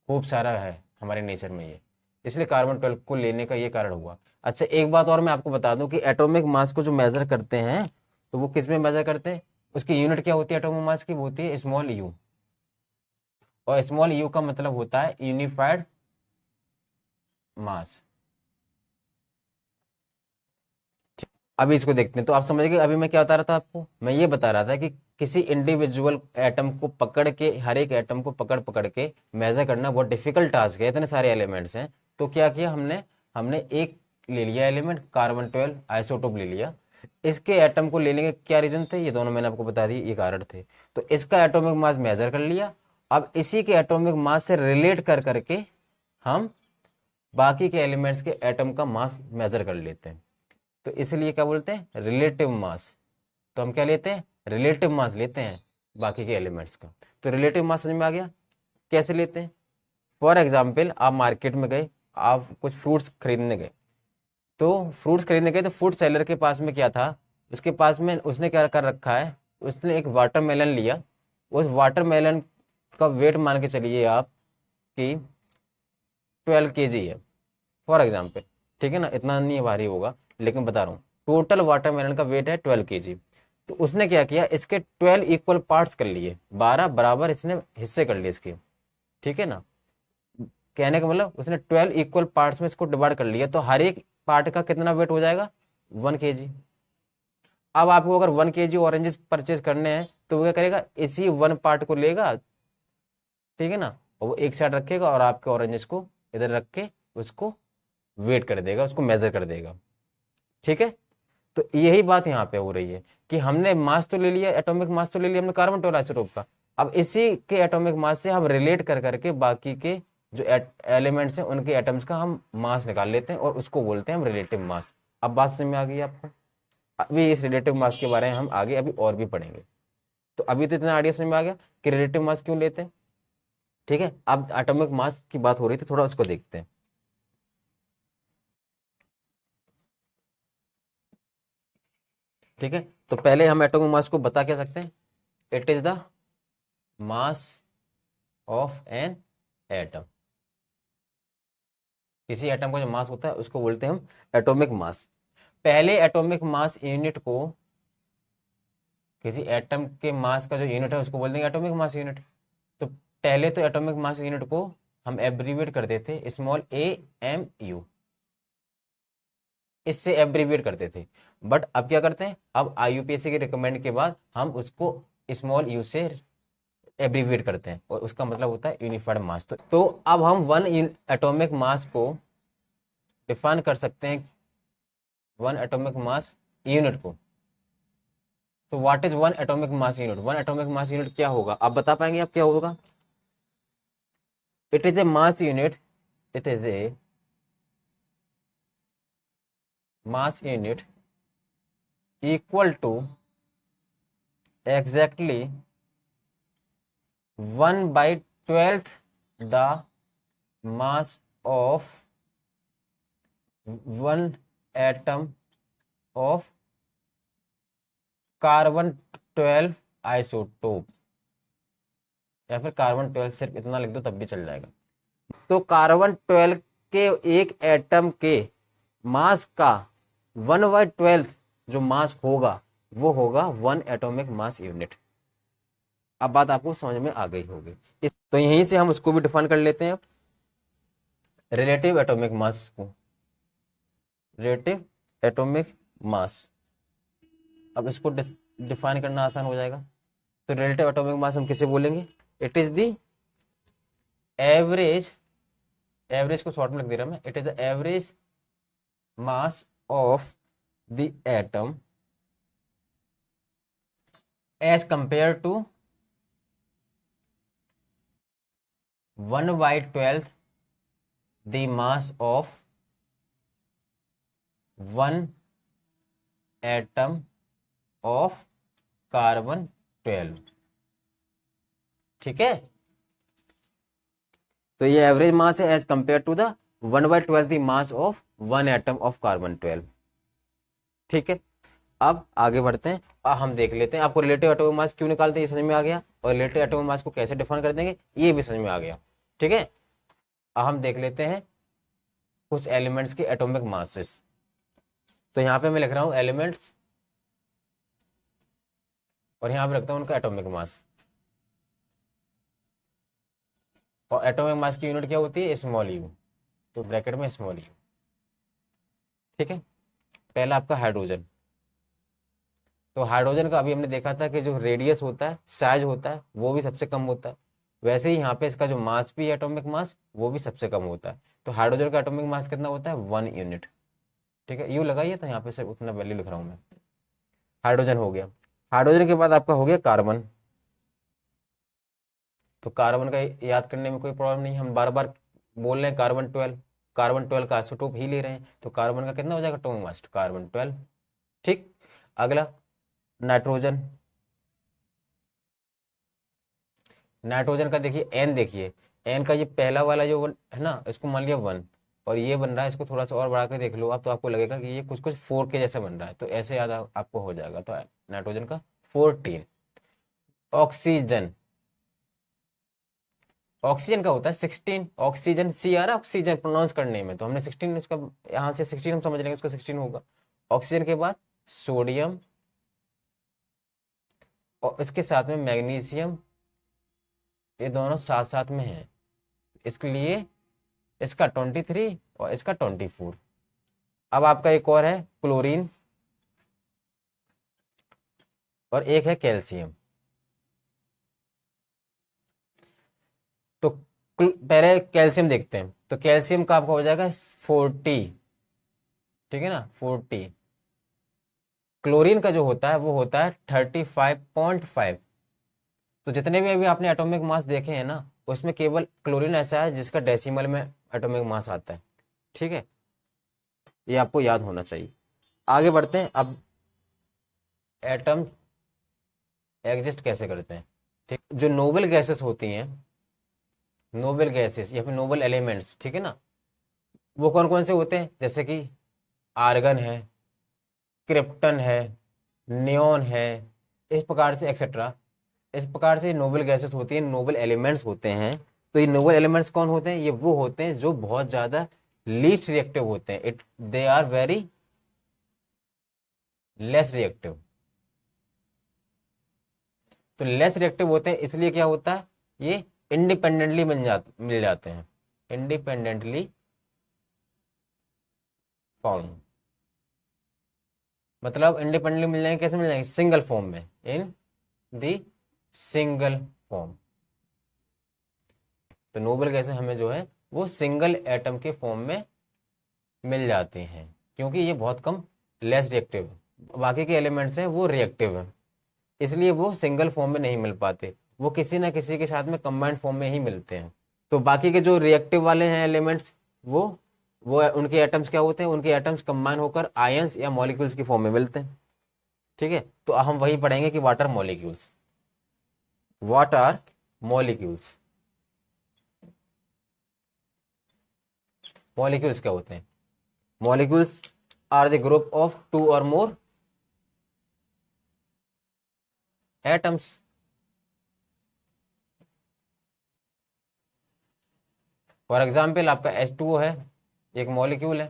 खूब सारा है हमारे नेचर में ये, इसलिए कार्बन 12 को लेने का ये कारण हुआ। अच्छा एक बात और मैं आपको बता दूं कि एटॉमिक मास को जो मेजर करते हैं तो वो किस में मेजर करते हैं, उसकी यूनिट क्या होती है एटॉमिक मास की, वो होती है स्मॉल यू, और स्मॉल यू का मतलब होता है यूनिफाइड मास। अभी इसको देखते हैं, तो आप समझ गए अभी मैं क्या बता रहा था आपको, मैं ये बता रहा था कि किसी इंडिविजुअल एटम को पकड़ के, हर एक एटम को पकड़ पकड़ के मेजर करना बहुत डिफिकल्ट टास्क है, इतने सारे एलिमेंट्स हैं। तो क्या किया हमने, हमने एक ले लिया एलिमेंट कार्बन 12 आइसोटोप ले लिया। इसके एटम को लेने के क्या रीजन थे, ये दोनों मैंने आपको बता दी, ये कारण थे। तो इसका एटॉमिक मास मेजर कर लिया, अब इसी के एटॉमिक मास से रिलेट कर करके हम बाकी के एलिमेंट्स के एटम का मास मेजर कर लेते हैं। तो इसलिए क्या बोलते हैं, रिलेटिव मास। तो हम क्या लेते हैं, रिलेटिव मास लेते हैं बाकी के एलिमेंट्स का। तो रिलेटिव मास समझ में आ गया, कैसे लेते हैं। फॉर एग्जाम्पल आप मार्केट में गए, आप कुछ फ्रूट्स खरीदने गए, तो फ्रूट्स खरीदने गए तो फ्रूट सेलर के पास में क्या था, उसके पास में उसने क्या कर रखा है, उसने एक वाटरमेलन लिया। उस वाटरमेलन का वेट मान के चलिए आप कि 12 kg है फॉर एग्जाम्पल, ठीक है ना, इतना नहीं भारी होगा, लेकिन बता रहा हूँ टोटल वाटरमेलन का वेट है 12 kg। तो उसने क्या किया, इसके 12 इक्वल पार्ट्स कर लिए, 12 बराबर इसने हिस्से कर लिए इसके, ठीक है ना। कहने का मतलब उसने 12 इक्वल पार्ट्स में इसको डिवाइड कर लिया, तो हर एक पार्ट का कितना वेट हो जाएगा, 1 kg। अब आपको अगर 1 kg ऑरेंजेस परचेज करने हैं तो वो क्या करेगा, इसी 1 पार्ट को लेगा, ठीक है ना, और वो एक साइड रखेगा और आपके ऑरेंजेस को इधर रख के उसको वेट कर देगा, उसको मेजर कर देगा, ठीक है। तो यही बात यहाँ पे हो रही है कि हमने मास तो ले लिया, एटॉमिक मास तो ले लिया हमने कार्बन 12 आइसोटोप का, अब इसी के एटॉमिक मास से हम रिलेट कर करके बाकी के जो एलिमेंट्स हैं उनके एटम्स का हम मास निकाल लेते हैं और उसको बोलते हैं हम रिलेटिव मास। अब बात समझ में आ गई आपको। अभी इस रिलेटिव मास के बारे में हम आगे अभी और भी पढ़ेंगे। तो अभी तो इतना आइडिया समझ में आ गया कि रिलेटिव मास क्यों लेते हैं, ठीक है। अब एटॉमिक मास की बात हो रही थी, थोड़ा उसको देखते हैं। ठीक है, तो पहले हम एटॉमिक मास को बता क्या सकते हैं, it is the mass of an atom. किसी एटम का जो मास होता है उसको बोलते हैं हम एटॉमिक मास। पहले एटॉमिक मास यूनिट को, किसी एटम के मास का जो यूनिट है उसको बोल देंगे एटॉमिक मास यूनिट। तो पहले तो एटॉमिक मास यूनिट को हम एब्रीविएट करते थे स्मॉल AMU, इससे एब्रीविएट करते थे। बट अब क्या करते हैं, अब IUPAC के रिकमेंड के बाद हम उसको स्मॉल u से एब्रीविएट करते हैं और उसका मतलब होता है यूनिफाइड मास। तो अब हम वन एटॉमिक मास को डिफाइन कर सकते हैं, वन एटॉमिक मास यूनिट को। तो what is one atomic mass unit, one atomic mass unit क्या होगा, आप बता पाएंगे आप क्या होगा। It is a mass unit, it is a mass unit equal to exactly 1/12 the mass of one atom of carbon 12 isotope, या फिर कार्बन 12 सिर्फ इतना लिख दो तब भी चल जाएगा। तो कार्बन 12 के एक एटम के मास का 1/12 जो मास होगा वो होगा वन एटॉमिक मास यूनिट। अब बात आपको समझ में आ गई होगी। तो यहीं से हम उसको भी डिफाइन कर लेते हैं, रिलेटिव एटॉमिक मास को, रिलेटिव एटॉमिक मास। अब इसको डिफाइन करना आसान हो जाएगा। तो रिलेटिव एटॉमिक मास हम किसे बोलेंगे, it is the average, average को शॉर्ट में लिख दे रहा मैं, it is the average mass of the atom as compare to 1/12 the mass of one atom of carbon 12, ठीक है। तो ये एवरेज मास है as compare to the 1/12 the mass of one atom of carbon 12, ठीक है। अब आगे बढ़ते हैं, हम देख लेते हैं आपको रिलेटिव एटॉमिक मास क्यों निकालते हैं ये समझ में आ गया, और रिलेटिव एटॉमिक मास को कैसे डिफाइन कर देंगे ये भी समझ में आ गया, ठीक है। अब हम देख लेते हैं कुछ एलिमेंट्स के एटॉमिक मासेस। तो यहाँ पे मैं लिख रहा हूँ एलिमेंट्स और यहाँ पे रखता हूँ उनका एटॉमिक मास। और एटॉमिक मास की यूनिट क्या होती है, स्मॉल यू, तो ब्रैकेट में स्मॉल यू, ठीक है। पहला आपका हाइड्रोजन। तो हाइड्रोजन का अभी हमने देखा था कि जो रेडियस होता है, साइज होता है, वो भी सबसे कम होता है। वैसे ही यहाँ पे इसका जो मास भी है एटॉमिक मास वो भी सबसे कम होता है। तो हाइड्रोजन का एटॉमिक मास कितना होता है, 1 यूनिट, ठीक है। यू लगाइए तो यहाँ पे सिर्फ उतना वैल्यू लिख रहा हूँ मैं। हाइड्रोजन हो गया। हाइड्रोजन के बाद आपका हो गया कार्बन। तो कार्बन का याद करने में कोई प्रॉब्लम नहीं, हम बार बार बोल रहे हैं कार्बन 12, कार्बन 12 का आइसोटोप ही ले रहे हैं, तो कार्बन का कितना हो जाएगा एटॉमिक मास, कार्बन 12, ठीक। अगला नाइट्रोजन। नाइट्रोजन का देखिए एन, देखिए एन का ये पहला वाला जो है ना, इसको मान लिया 1 और ये बन रहा है, इसको थोड़ा सा और बढ़ा के देख लो आप, तो आपको लगेगा कि ये कुछ कुछ 4 के जैसा बन रहा है, तो ऐसे याद आपको हो जाएगा। तो नाइट्रोजन का 14। ऑक्सीजन, ऑक्सीजन का होता है 16, ऑक्सीजन सी आ रहा है ऑक्सीजन प्रोनाउंस करने में, तो हमने 16 उसका, यहाँ से 16 हम समझ लेंगे उसका 16 होगा। ऑक्सीजन के बाद सोडियम और इसके साथ में मैग्नीशियम, ये दोनों साथ साथ में हैं, इसके लिए इसका 23 और इसका 24। अब आपका एक और है क्लोरीन और एक है कैल्शियम। तो पहले कैल्शियम देखते हैं, तो कैल्शियम का आपका हो जाएगा 40, ठीक है ना 40। क्लोरीन का जो होता है वो होता है 35.5। तो जितने भी अभी आपने एटॉमिक मास देखे हैं ना, उसमें केवल क्लोरीन ऐसा है जिसका डेसिमल में एटॉमिक मास आता है, ठीक है, ये आपको याद होना चाहिए। आगे बढ़ते हैं। अब एटम एग्जिस्ट कैसे करते हैं, ठीक। जो नोबल गैसेस होती हैं, नोबल गैसेस या फिर नोबल एलिमेंट्स, ठीक है ना, वो कौन कौन से होते हैं, जैसे कि आर्गन है, क्रिप्टन है, नियोन है, इस प्रकार से एक्सेट्रा। इस प्रकार से नोबल गैसेस होती हैं, नोबल एलिमेंट्स होते हैं। तो ये नोबल एलिमेंट्स कौन होते हैं, ये वो होते हैं जो बहुत ज्यादा लीस्ट रिएक्टिव होते हैं, they are very less reactive. तो लेस रिएक्टिव होते हैं, इसलिए क्या होता है, ये इंडिपेंडेंटली मिल जाते हैं, इंडिपेंडेंटली फॉर्म। मतलब इंडिपेंडेंटली मिल जाएंगे, कैसे मिल जाएंगे, सिंगल फॉर्म में, इन दी सिंगल फॉर्म। तो नोबल गैसेस हमें जो है वो सिंगल एटम के फॉर्म में मिल जाते हैं, क्योंकि ये बहुत कम लेस रिएक्टिव है। बाकी के एलिमेंट्स हैं वो रिएक्टिव हैं, इसलिए वो सिंगल फॉर्म में नहीं मिल पाते, वो किसी ना किसी के साथ में कंबाइंड फॉर्म में ही मिलते हैं। तो बाकी के जो रिएक्टिव वाले हैं एलिमेंट्स, वो उनके एटम्स क्या होते हैं, उनके एटम्स कंबाइन होकर आयंस या मॉलिक्यूल्स की फॉर्म में मिलते हैं, ठीक है। तो हम वही पढ़ेंगे कि what are molecules, what are molecules. Molecules क्या होते हैं, molecules are the group of 2 or more atoms. For example आपका H2O है, एक मॉलिक्यूल है,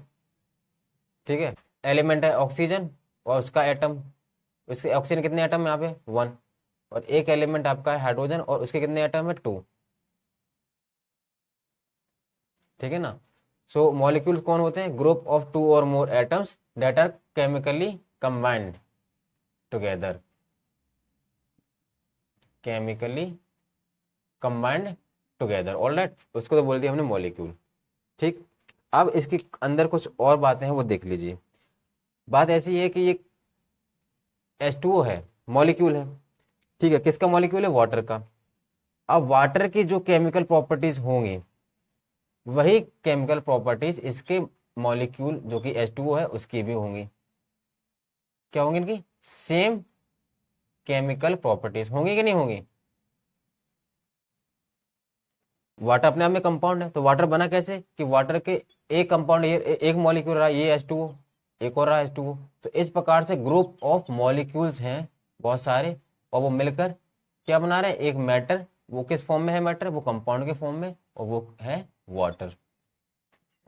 ठीक है। एलिमेंट है ऑक्सीजन और उसका एटम, उसके ऑक्सीजन कितने एटम है यहाँ पे 1, और एक एलिमेंट आपका है हाइड्रोजन और उसके कितने एटम है 2, ठीक है ना। सो मॉलिक्यूल्स कौन होते हैं, group of 2 or more atoms that are chemically combined together, chemically combined together, alright, उसको तो बोल दिया हमने मॉलिक्यूल, ठीक। अब इसके अंदर कुछ और बातें हैं वो देख लीजिए। बात ऐसी है कि ये H2O है, मॉलिक्यूल है, ठीक है, किसका मॉलिक्यूल है, वाटर का। अब वाटर की जो केमिकल प्रॉपर्टीज होंगी, वही केमिकल प्रॉपर्टीज इसके मॉलिक्यूल जो कि H2O है उसकी भी होंगी। क्या होंगी इनकी, सेम केमिकल प्रॉपर्टीज होंगी कि नहीं होंगी। वाटर अपने आप में कंपाउंड है, तो वाटर बना कैसे कि वाटर के एक कंपाउंड, ये एक मॉलिक्यूल रहा, ये H2O, एक और रहा H2O। तो इस प्रकार से ग्रुप ऑफ मॉलिक्यूल्स हैं बहुत सारे, और वो मिलकर क्या बना रहे हैं, एक मैटर। वो किस फॉर्म में है मैटर, वो कंपाउंड के फॉर्म में, और वो है वाटर,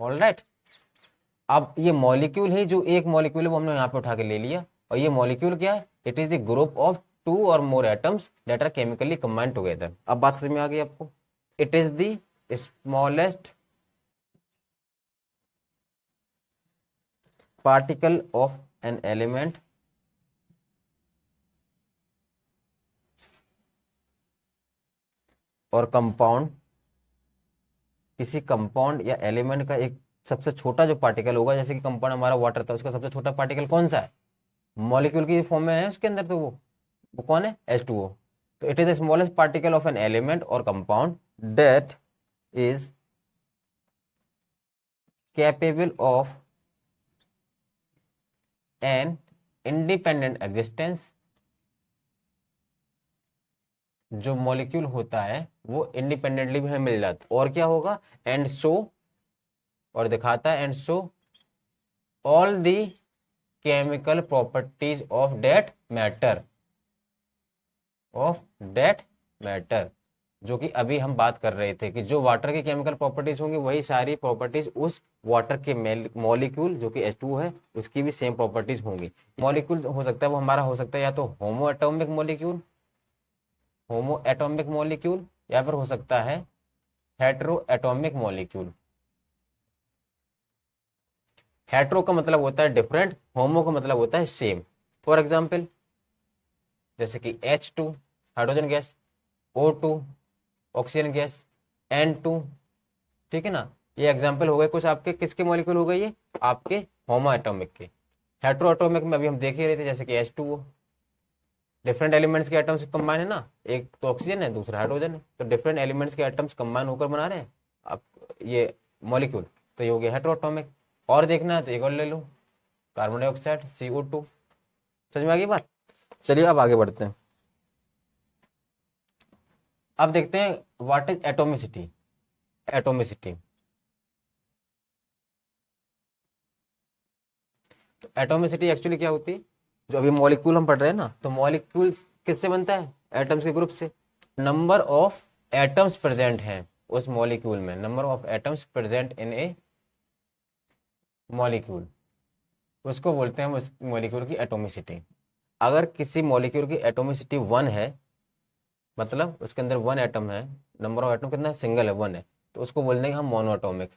ऑलराइट। अब ये मॉलिक्यूल है, जो एक मॉलिक्यूल है वो हमने यहाँ पे उठा के ले लिया, और ये मॉलिक्यूल क्या है, it is the group of 2 or more atoms that are chemically combined together. अब बात समझ में आ गई आपको, it is the smallest particle of an element और कंपाउंड, किसी कंपाउंड या एलिमेंट का एक सबसे छोटा जो पार्टिकल होगा, जैसे कि कंपाउंड हमारा वाटर था, उसका सबसे छोटा पार्टिकल कौन सा है, मॉलिक्यूल की फॉर्म में है उसके अंदर, तो वो कौन है, H2O। तो it is the smallest particle of an element और compound that is capable of an independent existence. जो मॉलिक्यूल होता है वो इंडिपेंडेंटली भी हमें मिल जाता है, और क्या होगा, एंड शो, और दिखाता है, and show all the chemical properties of that matter, of that matter. जो कि अभी हम बात कर रहे थे कि जो वाटर की केमिकल प्रॉपर्टीज होंगी वही सारी प्रॉपर्टीज उस वाटर के मॉलिक्यूल जो कि H2 है उसकी भी सेम प्रॉपर्टीज होंगी। मॉलिक्यूल हो सकता है वो हमारा हो सकता है या तो होमो एटॉमिक मॉलिक्यूल या फिर हो सकता है हेटेरो एटॉमिक मॉलिक्यूल। हेटेरो का मतलब होता है डिफरेंट, होमो का मतलब होता है सेम। फॉर एग्जाम्पल जैसे कि H2 hydrogen gas, O2 oxygen gas, N2, ठीक है ना। ये एग्जाम्पल हो गए कुछ आपके किसके मॉलिक्यूल हो गए, ये आपके होमो एटॉमिक के। हेटेरो एटॉमिक में अभी हम देख ही रहे थे जैसे कि H2O, डिफरेंट एलिमेंट्स के एटम्स कंबाइन है ना, एक तो ऑक्सीजन है दूसरा हाइड्रोजन है, तो डिफरेंट एलिमेंट्स के एटम्स कंबाइन होकर बना रहे हैं आप ये मॉलिक्यूल, तो ये हो गया हेटेरो एटॉमिक। और देखना है तो एक और ले लो, कार्बन डाइऑक्साइड CO2। समझ में आ गई बात। चलिए अब आगे बढ़ते हैं। अब देखते हैं व्हाट इज एटोमिसिटी। एटोमिसिटी, तो एटोमिसिटी एक्चुअली क्या होती है, जो अभी मॉलिक्यूल हम पढ़ रहे हैं ना, तो मॉलिक्यूल किससे बनता है, एटम्स के ग्रुप से। नंबर ऑफ एटम्स प्रेजेंट हैं उस मॉलिक्यूल में, number of atoms present in A molecule, उसको बोलते हैं उस मॉलिक्यूल की एटोमिसिटी। अगर किसी मॉलिक्यूल की एटोमिसिटी 1 है, मतलब उसके अंदर 1 एटम है, नंबर ऑफ एटम कितना सिंगल है 1 है, तो उसको बोल देंगे हम मोनोएटॉमिक।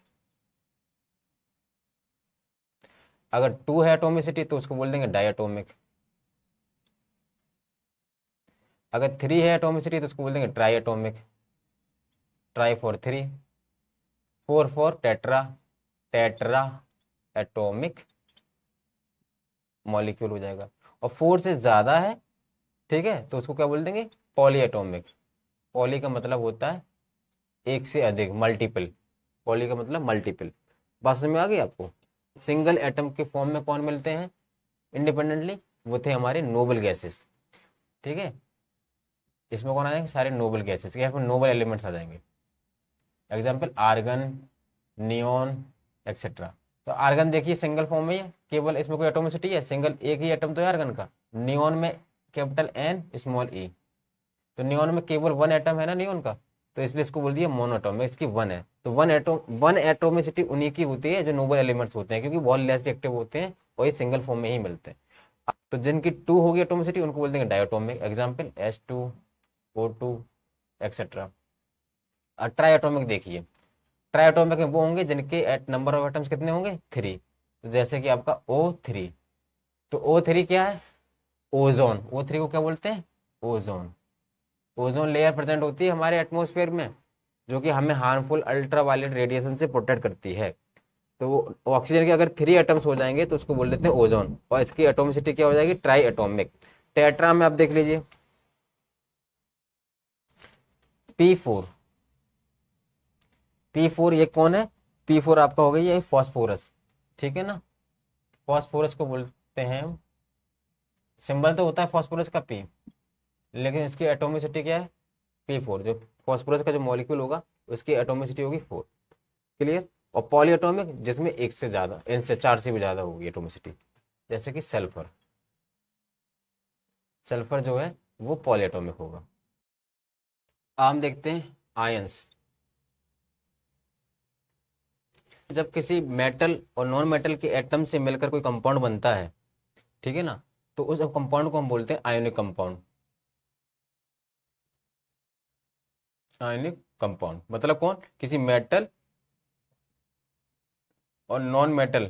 अगर 2 है एटोमिसिटी तो उसको बोल देंगे डायटोमिक। अगर 3 है एटोमिसिटी तो उसको बोल देंगे try atomic, try for 3, 4 for tetra, tetra atomic molecule हो जाएगा। और 4 से ज़्यादा है, ठीक है, तो उसको क्या बोल देंगे पॉली एटोमिक। पॉली का मतलब होता है एक से अधिक, मल्टीपल। पॉली का मतलब मल्टीपल। बात समझ में आ गई आपको। सिंगल एटम के फॉर्म में कौन मिलते हैं इंडिपेंडेंटली, वो थे हमारे नोबल गैसेस, ठीक है। इसमें कौन आ जाएंगे, सारे नोबल गैसेस या फिर नोबल एलिमेंट्स आ जाएंगे। Example argon, neon etcetera. तो आर्गन देखिए सिंगल फॉर्म में है, केवल इसमें कोई एटोमिसिटी है, सिंगल एक ही एटम तो है आर्गन का। नियोन में कैपिटल N स्मॉल e, तो नियोन में केवल 1 एटम है ना नियोन का, तो इसलिए इसको बोल दिया मोनोटॉम, इसकी 1 है। तो 1 एटोमिसिटी उन्हीं की होती है जो नोबल एलिमेंट्स होते हैं, क्योंकि बहुत लेस एक्टिव होते हैं और ये सिंगल फॉर्म में ही मिलते हैं। तो जिनकी 2 होगी एटोमिसिटी उनको बोल देंगे diatomic, example H2, O2 etcetera. और ट्राई एटोमिक देखिए, ट्राई एटोमिक में वो होंगे जिनके नंबर ऑफ एटम्स कितने होंगे 3, तो जैसे कि आपका O3। तो O3 क्या है, ओजोन। O3 को क्या बोलते हैं, ओजोन। ओजोन लेयर प्रेजेंट होती है हमारे एटमॉस्फेयर में, जो कि हमें हार्मफुल अल्ट्रावायलेट रेडिएशन से प्रोटेक्ट करती है। तो वो ऑक्सीजन के अगर 3 एटम्स हो जाएंगे तो उसको बोल देते हैं ओजोन, और इसकी एटोमिसिटी क्या हो जाएगी ट्राई एटोमिक। टेट्रा में आप देख लीजिए P4, P4 ये कौन है, P4 आपका हो गया ये फॉस्फोरस, ठीक है ना। फॉस्फोरस को बोलते हैं, सिंबल तो होता है फॉस्फोरस का P, लेकिन इसकी एटोमिसिटी क्या है P4। जो फॉस्फोरस का जो मॉलिक्यूल होगा उसकी एटोमिसिटी होगी 4, क्लियर। और पॉली एटोमिक जिसमें एक से ज्यादा, इनसे 4 से भी ज्यादा होगी एटोमिसिटी, जैसे कि सल्फर। सल्फर जो है वो पॉली एटोमिक होगा। आम देखते हैं आयंस। जब किसी मेटल और नॉन मेटल के एटम से मिलकर कोई कंपाउंड बनता है, ठीक है ना, तो उस कंपाउंड को हम बोलते हैं आयोनिक कंपाउंड। आयोनिक कंपाउंड मतलब कौन, किसी मेटल और नॉन मेटल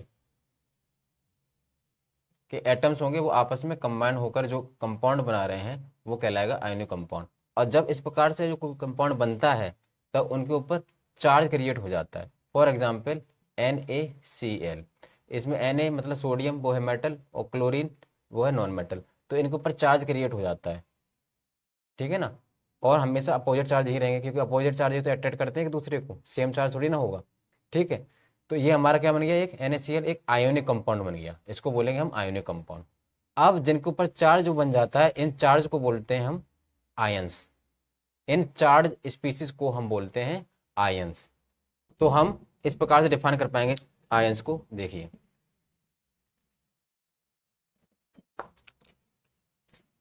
के एटम्स होंगे वो आपस में कंबाइन होकर जो कंपाउंड बना रहे हैं वो कहलाएगा आयोनिक कंपाउंड। और जब इस प्रकार से जो कोई कंपाउंड बनता है तब उनके ऊपर चार्ज क्रिएट हो जाता है। फॉर एग्जाम्पल NaCl, इसमें Na मतलब सोडियम वो है मेटल और क्लोरीन वो है नॉन मेटल, तो इनके ऊपर चार्ज क्रिएट हो जाता है, ठीक है ना। और हमेशा अपोजिट चार्ज ही रहेंगे, क्योंकि अपोजिट चार्ज तो अट्रैक्ट करते हैं एक दूसरे को, सेम चार्ज थोड़ी ना होगा, ठीक है। तो ये हमारा क्या बन गया, एक NaCl एक आयोनिक कंपाउंड बन गया, इसको बोलेंगे हम आयोनिक कंपाउंड। अब जिनके ऊपर चार्ज जो बन जाता है इन चार्ज को बोलते हैं हम आयंस, इन चार्ज स्पीसीज को हम बोलते हैं आयंस। तो हम इस प्रकार से डिफाइन कर पाएंगे आयंस को, देखिए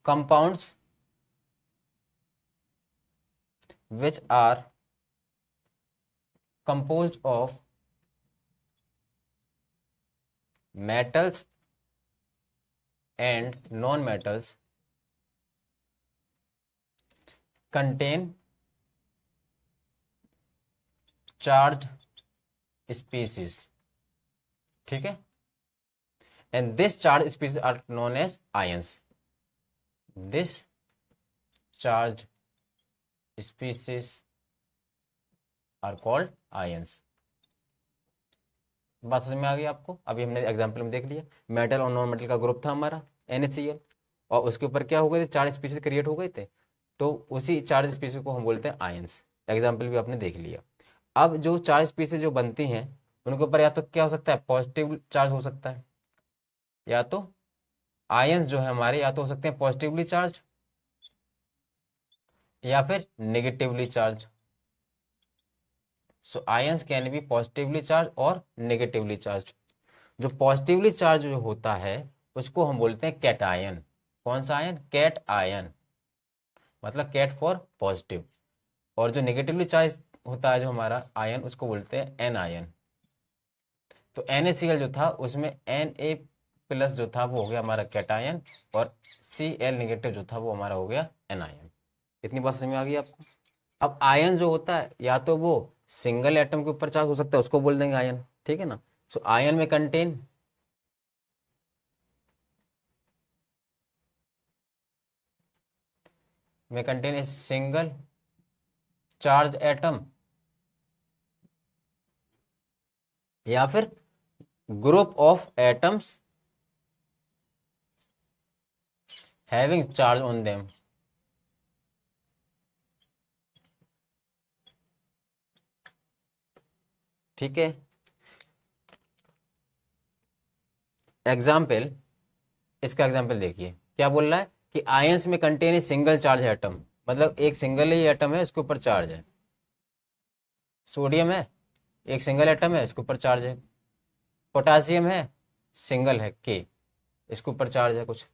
compounds which are composed of metals and non-metals contain charged species, ठीक है, and this charged species are known as ions. This charged species are called ions. बात समझ में आ गई आपको? अभी हमने एग्जांपल में देख लिया, मेटल और नॉन मेटल का ग्रुप था हमारा NaCl, और उसके ऊपर क्या हो गए थे, चार्ज स्पीसीज क्रिएट हो गए थे, तो उसी चार्ज स्पीसीज को हम बोलते हैं आयंस। एग्जांपल भी आपने देख लिया। अब जो चार्ज स्पीसीज जो बनती हैं उनके ऊपर या तो क्या हो सकता है, पॉजिटिव चार्ज हो सकता है, या तो आयंस जो है हमारे या तो हो सकते हैं पॉजिटिवली चार्ज या फिर negatively charge. So ions can be positively charge और नेगेटिवली चार्ज। जो पॉजिटिवली चार्ज जो होता है उसको हम बोलते हैं कैटायन। कौन सा आयन? कैट आयन, मतलब कैट फॉर पॉजिटिव। और जो नेगेटिवली चार्ज होता है जो हमारा आयन, उसको बोलते हैं एन आयन। तो NaCl जो था उसमें Na+ जो था वो हो गया हमारा कैटायन, और Cl नेगेटिव जो था वो हमारा हो गया एनायन। इतनी बात समझ में आ गई आपको? अब आयन जो होता है या तो वो सिंगल एटम के ऊपर चार्ज हो सकता है, उसको बोल देंगे आयन, ठीक है ना। सो आयन में contain a single charge atom या फिर group of atoms having charge on them. ठीक है, एग्जाम्पल, इसका एग्जाम्पल देखिए क्या बोल रहा है कि आयंस में contain a single charge atom, मतलब एक सिंगल ही एटम है इसके ऊपर चार्ज है। सोडियम है, एक सिंगल एटम है इसके ऊपर चार्ज है। पोटासियम है, सिंगल है के, इसके ऊपर चार्ज है कुछ,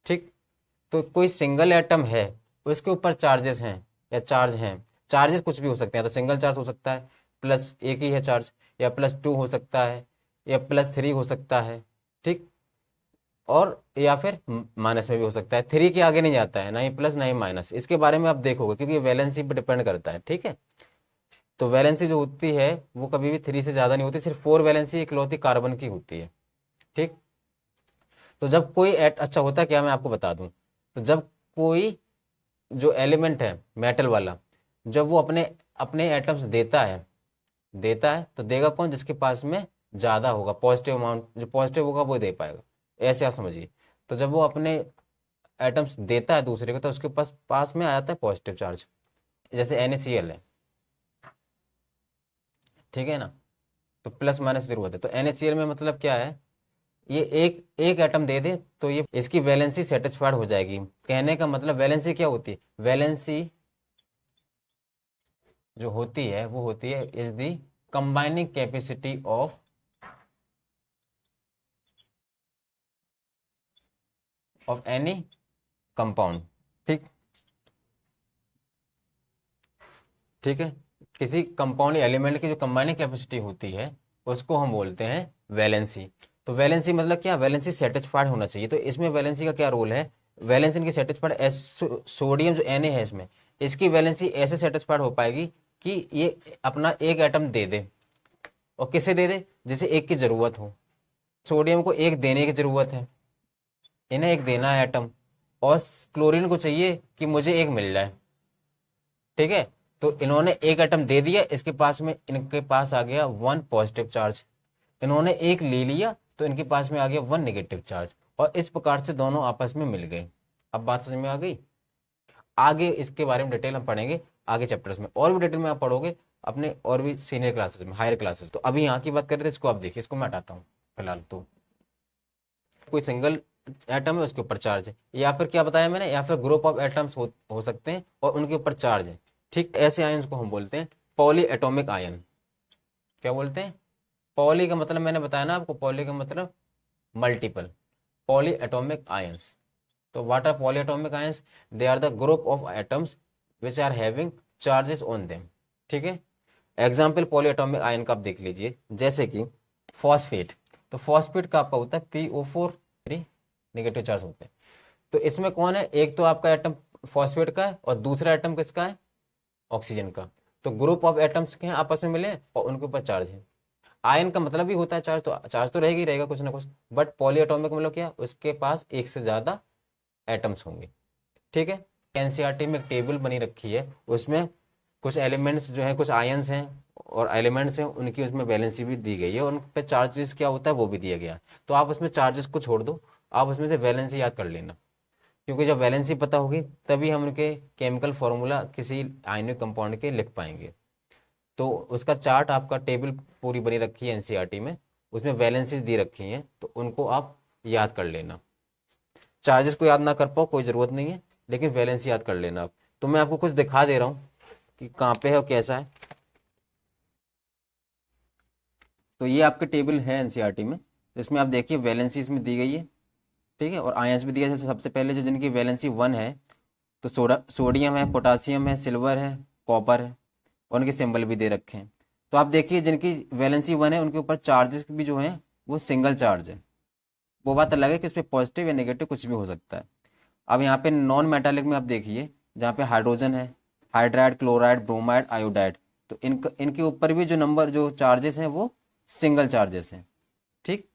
ठीक। तो कोई सिंगल एटम है उसके ऊपर चार्जेस हैं या चार्ज हैं, चार्जेस कुछ भी हो सकते हैं, तो सिंगल चार्ज हो सकता है, प्लस एक ही है चार्ज, या +2 हो सकता है, या +3 हो सकता है, ठीक, और या फिर माइनस में भी हो सकता है। 3 के आगे नहीं जाता है, ना ही प्लस ना ही माइनस, इसके बारे में आप देखोगे क्योंकि वैलेंसी पर डिपेंड करता है, ठीक है। तो वैलेंसी जो होती है वो कभी भी 3 से ज़्यादा नहीं होती, सिर्फ 4 वैलेंसी इकलौती कार्बन की होती है, ठीक। तो जब कोई अच्छा होता क्या, मैं आपको बता दूं, तो जब कोई जो एलिमेंट है मेटल वाला, जब वो अपने अपने एटम्स देता है तो देगा कौन? जिसके पास में ज़्यादा होगा, पॉजिटिव अमाउंट, जो पॉजिटिव होगा वो दे पाएगा, ऐसे आप समझिए। तो जब वो अपने एटम्स देता है दूसरे को तो उसके पास पास में आ जाता है पॉजिटिव चार्ज, जैसे NaCl है, ठीक है ना। तो प्लस माइनस जरूर होता है। तो NaCl में मतलब क्या है, ये एक एक एटम दे दे तो ये इसकी वैलेंसी सेटिस्फाइड हो जाएगी। कहने का मतलब वैलेंसी क्या होती है, वैलेंसी जो होती है वो होती है is the combining capacity of any compound, ठीक, ठीक है। किसी कंपाउंड एलिमेंट की जो कंबाइनिंग कैपेसिटी होती है उसको हम बोलते हैं वैलेंसी। तो वैलेंसी मतलब क्या, वैलेंसी सेटिस्फाइड होना चाहिए। तो इसमें वैलेंसी का क्या रोल है, वैलेंसी इनकी सेटिस्फाइड, सोडियम जो Na है इसमें, इसकी वैलेंसी ऐसे सेटिस्फाइड हो पाएगी कि ये अपना एक एटम दे दे, और किसे दे दे, जिसे एक की जरूरत हो। सोडियम को एक देने की जरूरत है, इन्हें एक देना है एटम, और क्लोरीन को चाहिए कि मुझे एक मिल जाए, ठीक है। तो इन्होंने एक एटम दे दिया, इसके पास में इनके पास आ गया 1 पॉजिटिव चार्ज, इन्होंने एक ले लिया तो इनके पास में आ गया 1 नेगेटिव चार्ज, और इस प्रकार से दोनों आपस में मिल गए। अब बात समझ में आ गई? आगे इसके बारे में डिटेल हम पढ़ेंगे आगे चैप्टर्स में, और भी डिटेल में आप पढ़ोगे अपने और भी सीनियर क्लासेस में, हायर क्लासेस। तो अभी यहाँ की बात कर रहे थे, इसको आप देखिए, इसको मैं हटाता हूँ फिलहाल। तो कोई सिंगल एटम है उसके ऊपर चार्ज है, या फिर क्या बताया मैंने, या फिर ग्रुप ऑफ एटम्स हो सकते हैं और उनके ऊपर चार्ज है, ठीक। ऐसे आयन्स को हम बोलते हैं पॉली एटॉमिक आयन। क्या बोलते हैं? पॉली का मतलब मैंने बताया ना आपको, पॉली का मतलब मल्टीपल, पॉली एटॉमिक आयन्स। तो what are poly atomic ions? They are the group of atoms which are having charges on them. ठीक है, एग्जाम्पल पॉलीएटॉमिक आयन का आप देख लीजिए, जैसे कि फॉस्फेट। तो फॉस्फेट का आपका होता है PO4 नेगेटिव चार्ज होते हैं। तो इसमें कौन है, एक तो आपका एटम फॉस्फेट का है और दूसरा एटम किसका है, ऑक्सीजन का। तो ग्रुप ऑफ एटम्स के हैं, आपस में मिले हैं और उनके ऊपर चार्ज है। आयन का मतलब ही होता है चार्ज तो रहेगा ही रहेगा कुछ ना कुछ, बट पॉलीएटॉमिक मतलब क्या, उसके पास एक से ज्यादा एटम्स होंगे। ठीक है, एनसीईआरटी में एक टेबल बनी रखी है, उसमें कुछ एलिमेंट्स जो है, कुछ आयंस हैं और एलिमेंट्स हैं, उनकी उसमें वैलेंसी भी दी गई है और उन पे चार्जेस क्या होता है वो भी दिया गया है। तो आप उसमें चार्जेस को छोड़ दो, आप उसमें से वैलेंसी याद कर लेना, क्योंकि जब वैलेंसी पता होगी तभी हम उनके केमिकल फॉर्मूला किसी आयनिक कंपाउंड के लिख पाएंगे। तो उसका चार्ट आपका टेबल पूरी बनी रखी है एनसीईआरटी में, उसमें वैलेंसीज दी रखी हैं, तो उनको आप याद कर लेना। चार्जेस को याद ना कर पाओ कोई ज़रूरत नहीं है, लेकिन वैलेंसी याद कर लेना आप। तो मैं आपको कुछ दिखा दे रहा हूँ कि कहाँ पे है और कैसा है। तो ये आपके टेबल है एनसीईआरटी में, इसमें आप देखिए वैलेंसी इसमें दी गई है। ठीक है, और आयंस भी दिया है। जैसे सबसे पहले जो जिनकी वैलेंसी 1 है, तो सोडियम है, पोटासियम है, सिल्वर है, कॉपर है, और उनके सिंबल भी दे रखे हैं। तो आप देखिए जिनकी वैलेंसी 1 है उनके ऊपर चार्जेस भी जो हैं वो सिंगल चार्ज है। वो बात अलग है कि उस पर पॉजिटिव या नेगेटिव कुछ भी हो सकता है। अब यहाँ पे नॉन मेटालिक में आप देखिए, जहाँ पे हाइड्रोजन है, हाइड्राइड, क्लोराइड, ब्रोमाइड, आयोडाइड, तो इनके ऊपर भी जो नंबर जो चार्जेस हैं वो सिंगल चार्जेस हैं। ठीक,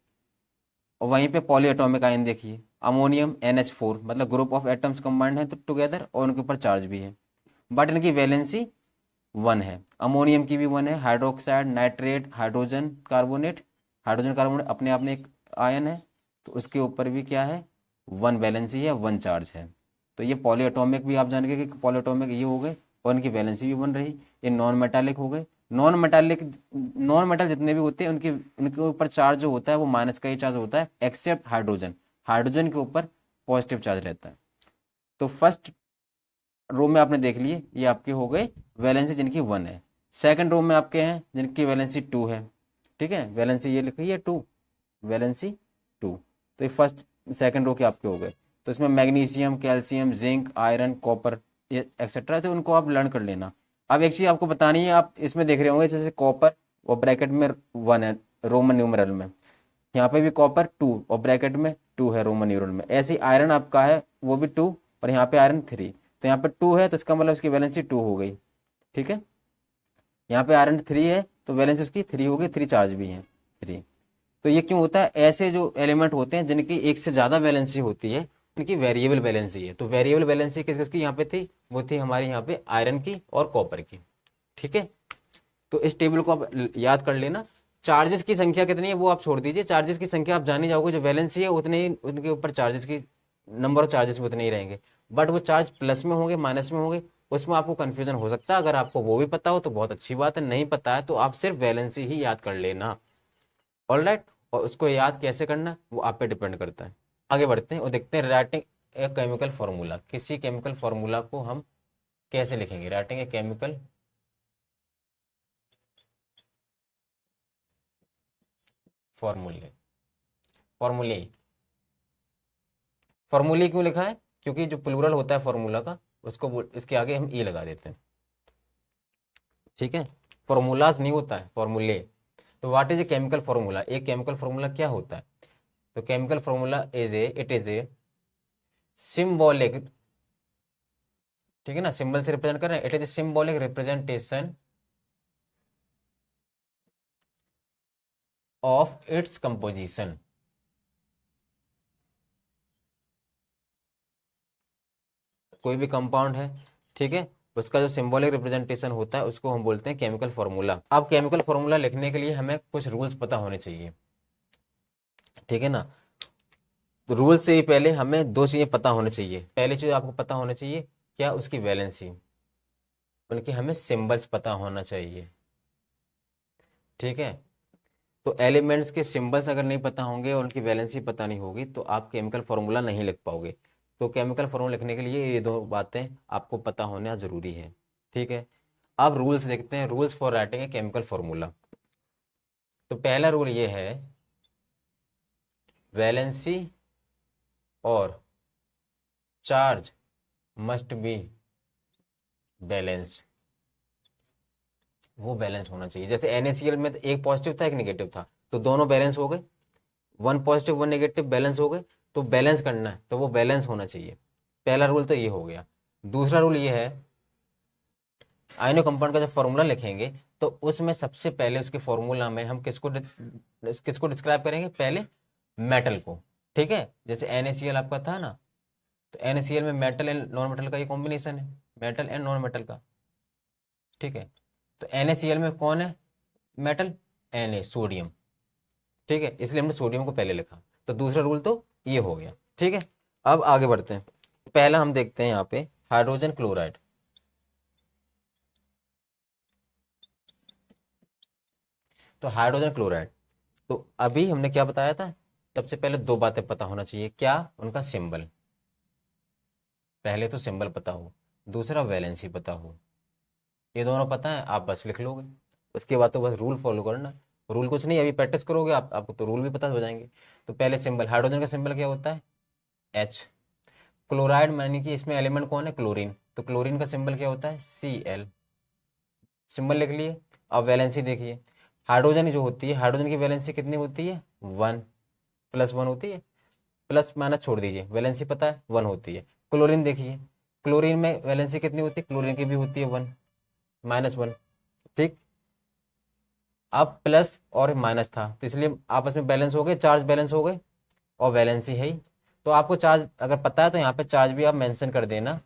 और वहीं पे पॉलीएटॉमिक आयन देखिए, अमोनियम NH4, मतलब ग्रुप ऑफ एटम्स कंबाइंड है तो टुगेदर, और उनके ऊपर चार्ज भी है, बट इनकी वैलेंसी 1 है। अमोनियम की भी 1 है, हाइड्रोक्साइड, नाइट्रेट, हाइड्रोजन कार्बोनेट अपने आप में एक आयन है, तो उसके ऊपर भी क्या है, 1 वैलेंसी है, 1 चार्ज है। तो ये पॉलीएटॉमिक भी आप जान गए कि पॉलीएटॉमिक ये हो गए और इनकी वैलेंसी भी 1 रही। ये नॉन मेटालिक हो गए। नॉन मेटल जितने भी होते हैं उनके उनके ऊपर चार्ज जो होता है वो माइनस का ही चार्ज होता है, एक्सेप्ट हाइड्रोजन। हाइड्रोजन के ऊपर पॉजिटिव चार्ज रहता है। तो फर्स्ट रो में आपने देख लिए, ये आपके हो गए वैलेंसी जिनकी 1 है। सेकंड रो में आपके हैं जिनकी वैलेंसी 2 है। ठीक है, वैलेंसी ये लिखी है 2, वैलेंसी 2। तो ये फर्स्ट सेकंड रो के आपके हो गए। तो इसमें magnesium, calcium, zinc, iron, copper, ये एक्सेट्रा, तो उनको आप लर्न कर लेना। अब एक चीज़ आपको बतानी है, आप इसमें देख रहे होंगे जैसे कॉपर और ब्रैकेट में 1 है रोमन न्यूमरल में, यहाँ पे भी कॉपर 2 और ब्रैकेट में 2 है रोमन न्यूमरल में। ऐसे ही आयरन आपका है वो भी 2 और यहाँ पे आयरन 3। तो यहाँ पे 2 है तो इसका मतलब इसकी वैलेंसी 2 हो गई। ठीक है, यहाँ पे आयरन 3 है तो वैलेंसी उसकी 3 हो गई, 3 चार्ज भी है 3। तो ये क्यों होता है, ऐसे जो एलिमेंट होते हैं जिनकी एक से ज़्यादा वैलेंसी होती है उनकी वेरिएबल वैलेंसी है। तो वेरिएबल वैलेंसी किस किस की यहाँ पे थी, वो थी हमारे यहाँ पे आयरन की और कॉपर की। ठीक है, तो इस टेबल को आप याद कर लेना। चार्जेस की संख्या कितनी है वो आप छोड़ दीजिए, चार्जेस की संख्या आप जान ही जाओगे, जो वैलेंसी है उतने ही उनके ऊपर चार्जेस की नंबर ऑफ चार्जेस भी उतने ही रहेंगे, बट वो चार्ज प्लस में होंगे माइनस में होंगे, उसमें आपको कंफ्यूजन हो सकता है। अगर आपको वो भी पता हो तो बहुत अच्छी बात है, नहीं पता है तो आप सिर्फ वैलेंसी ही याद कर लेना। ऑल राइट, और उसको याद कैसे करना वो आप पे डिपेंड करता है। आगे बढ़ते हैं और देखते हैं राइटिंग ए केमिकल फार्मूला। किसी केमिकल फार्मूला को हम कैसे लिखेंगे, राइटिंग ए केमिकल फॉर्मूले। फॉर्मूले, फॉर्मूले क्यों लिखा है, क्योंकि जो प्लूरल होता है फॉर्मूला का उसको इसके आगे हम ई लगा देते हैं। ठीक है, फॉर्मूलाज नहीं होता है, फॉर्मूले। तो what is a chemical formula, एक केमिकल फॉर्मूला क्या होता है। तो chemical formula it is a symbolic, ठीक है ना, सिंबल से रिप्रेजेंट कर रहे हैं, it is a symbolic representation of its composition. कोई भी कंपाउंड है, ठीक है, उसका जो सिंबॉलिक रिप्रेजेंटेशन होता है उसको हम बोलते हैं केमिकल फॉर्मूला। अब केमिकल फॉर्मूला लिखने के लिए हमें कुछ रूल्स पता होने चाहिए। ठीक है ना, रूल से ही पहले हमें 2 चीजें पता होनी चाहिए। पहली चीज आपको पता होनी चाहिए क्या, उसकी वैलेंसी, उनके हमें सिंबल्स पता होना चाहिए। ठीक है, तो एलिमेंट्स के सिंबल्स अगर नहीं पता होंगे और उनकी वैलेंसी पता नहीं होगी तो आप केमिकल फॉर्मूला नहीं लिख पाओगे। तो केमिकल फॉर्मूला लिखने के लिए ये 2 बातें आपको पता होना जरूरी है। ठीक है, अब रूल्स देखते हैं, rules for writing a chemical formula. तो पहला रूल ये है, वैलेंसी और चार्ज मस्ट बी बैलेंस्ड। वो बैलेंस होना चाहिए। जैसे NaCl में एक पॉजिटिव था एक नेगेटिव था, तो दोनों बैलेंस हो गए, one positive one negative balance हो गए, तो बैलेंस करना है तो वो बैलेंस होना चाहिए। पहला रूल तो ये हो गया। दूसरा रूल ये है, आयनो कंपाउंड का जब फॉर्मूला लिखेंगे तो उसमें सबसे पहले उसके फॉर्मूला में हम किसको डिस्क्राइब करेंगे, पहले मेटल को। ठीक है, जैसे NaCl आपका था ना, तो NaCl में मेटल एंड नॉन मेटल का ये कॉम्बिनेशन है, मेटल एंड नॉन मेटल का। ठीक है, तो NaCl में कौन है मेटल, Na सोडियम। ठीक है, इसलिए हमने सोडियम को पहले लिखा। तो दूसरा रूल तो ये हो गया। ठीक है, अब आगे बढ़ते हैं। पहला हम देखते हैं यहाँ पे हाइड्रोजन क्लोराइड। तो हाइड्रोजन क्लोराइड, तो अभी हमने क्या बताया था, सबसे पहले दो बातें पता होना चाहिए, क्या, उनका सिंबल। पहले तो सिंबल पता हो, दूसरा वैलेंसी पता हो। ये दोनों पता है आप बस लिख लोगे, उसके बाद तो बस रूल फॉलो करना। रूल कुछ नहीं, अभी प्रैक्टिस करोगे आपको तो रूल भी पता हो जाएंगे। तो पहले सिंबल, हाइड्रोजन का सिंबल क्या होता है, H। क्लोराइड मानी कि इसमें एलिमेंट कौन है, क्लोरीन, तो क्लोरीन का सिंबल क्या होता है, Cl। सिंबल लिख लिए। अब वैलेंसी देखिए, हाइड्रोजन जो होती है, हाइड्रोजन की वैलेंसी कितनी होती है, 1 +1 होती है, प्लस माइनस छोड़ दीजिए, वैलेंसी पता है 1 होती है। क्लोरीन देखिए, क्लोरीन में वैलेंसी कितनी होती है, क्लोरीन की भी होती है 1 -1। ठीक, अब प्लस और माइनस था तो इसलिए आपस में बैलेंस हो गए, चार्ज बैलेंस हो गए, और वैलेंसी है ही। तो आपको चार्ज अगर पता है तो यहाँ पे चार्ज भी आप मेंशन कर देना,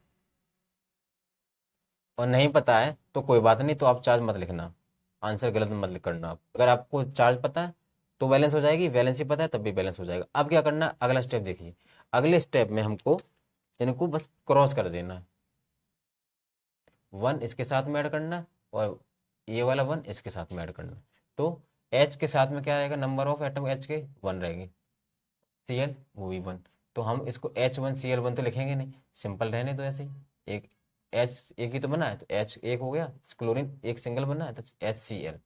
और नहीं पता है तो कोई बात नहीं, तो आप चार्ज मत लिखना, आंसर गलत मत करना आप। अगर आपको चार्ज पता है तो बैलेंस हो जाएगी, वैलेंसी पता है तब भी बैलेंस हो जाएगा। अब क्या करना है, अगला स्टेप देखिए। अगले स्टेप में हमको इनको बस क्रॉस कर देना है, 1 इसके साथ में ऐड करना है, और ये वाला 1 इसके साथ में ऐड करना है। तो H के साथ में क्या रहेगा, नंबर ऑफ एटम H के 1 रहेंगे, Cl वो भी 1। तो हम इसको H1Cl1 तो लिखेंगे नहीं, सिंपल रहने दो ऐसे ही। एक H एक ही तो बना है तो H एक हो गया, क्लोरीन एक सिंगल बना है तो HCl।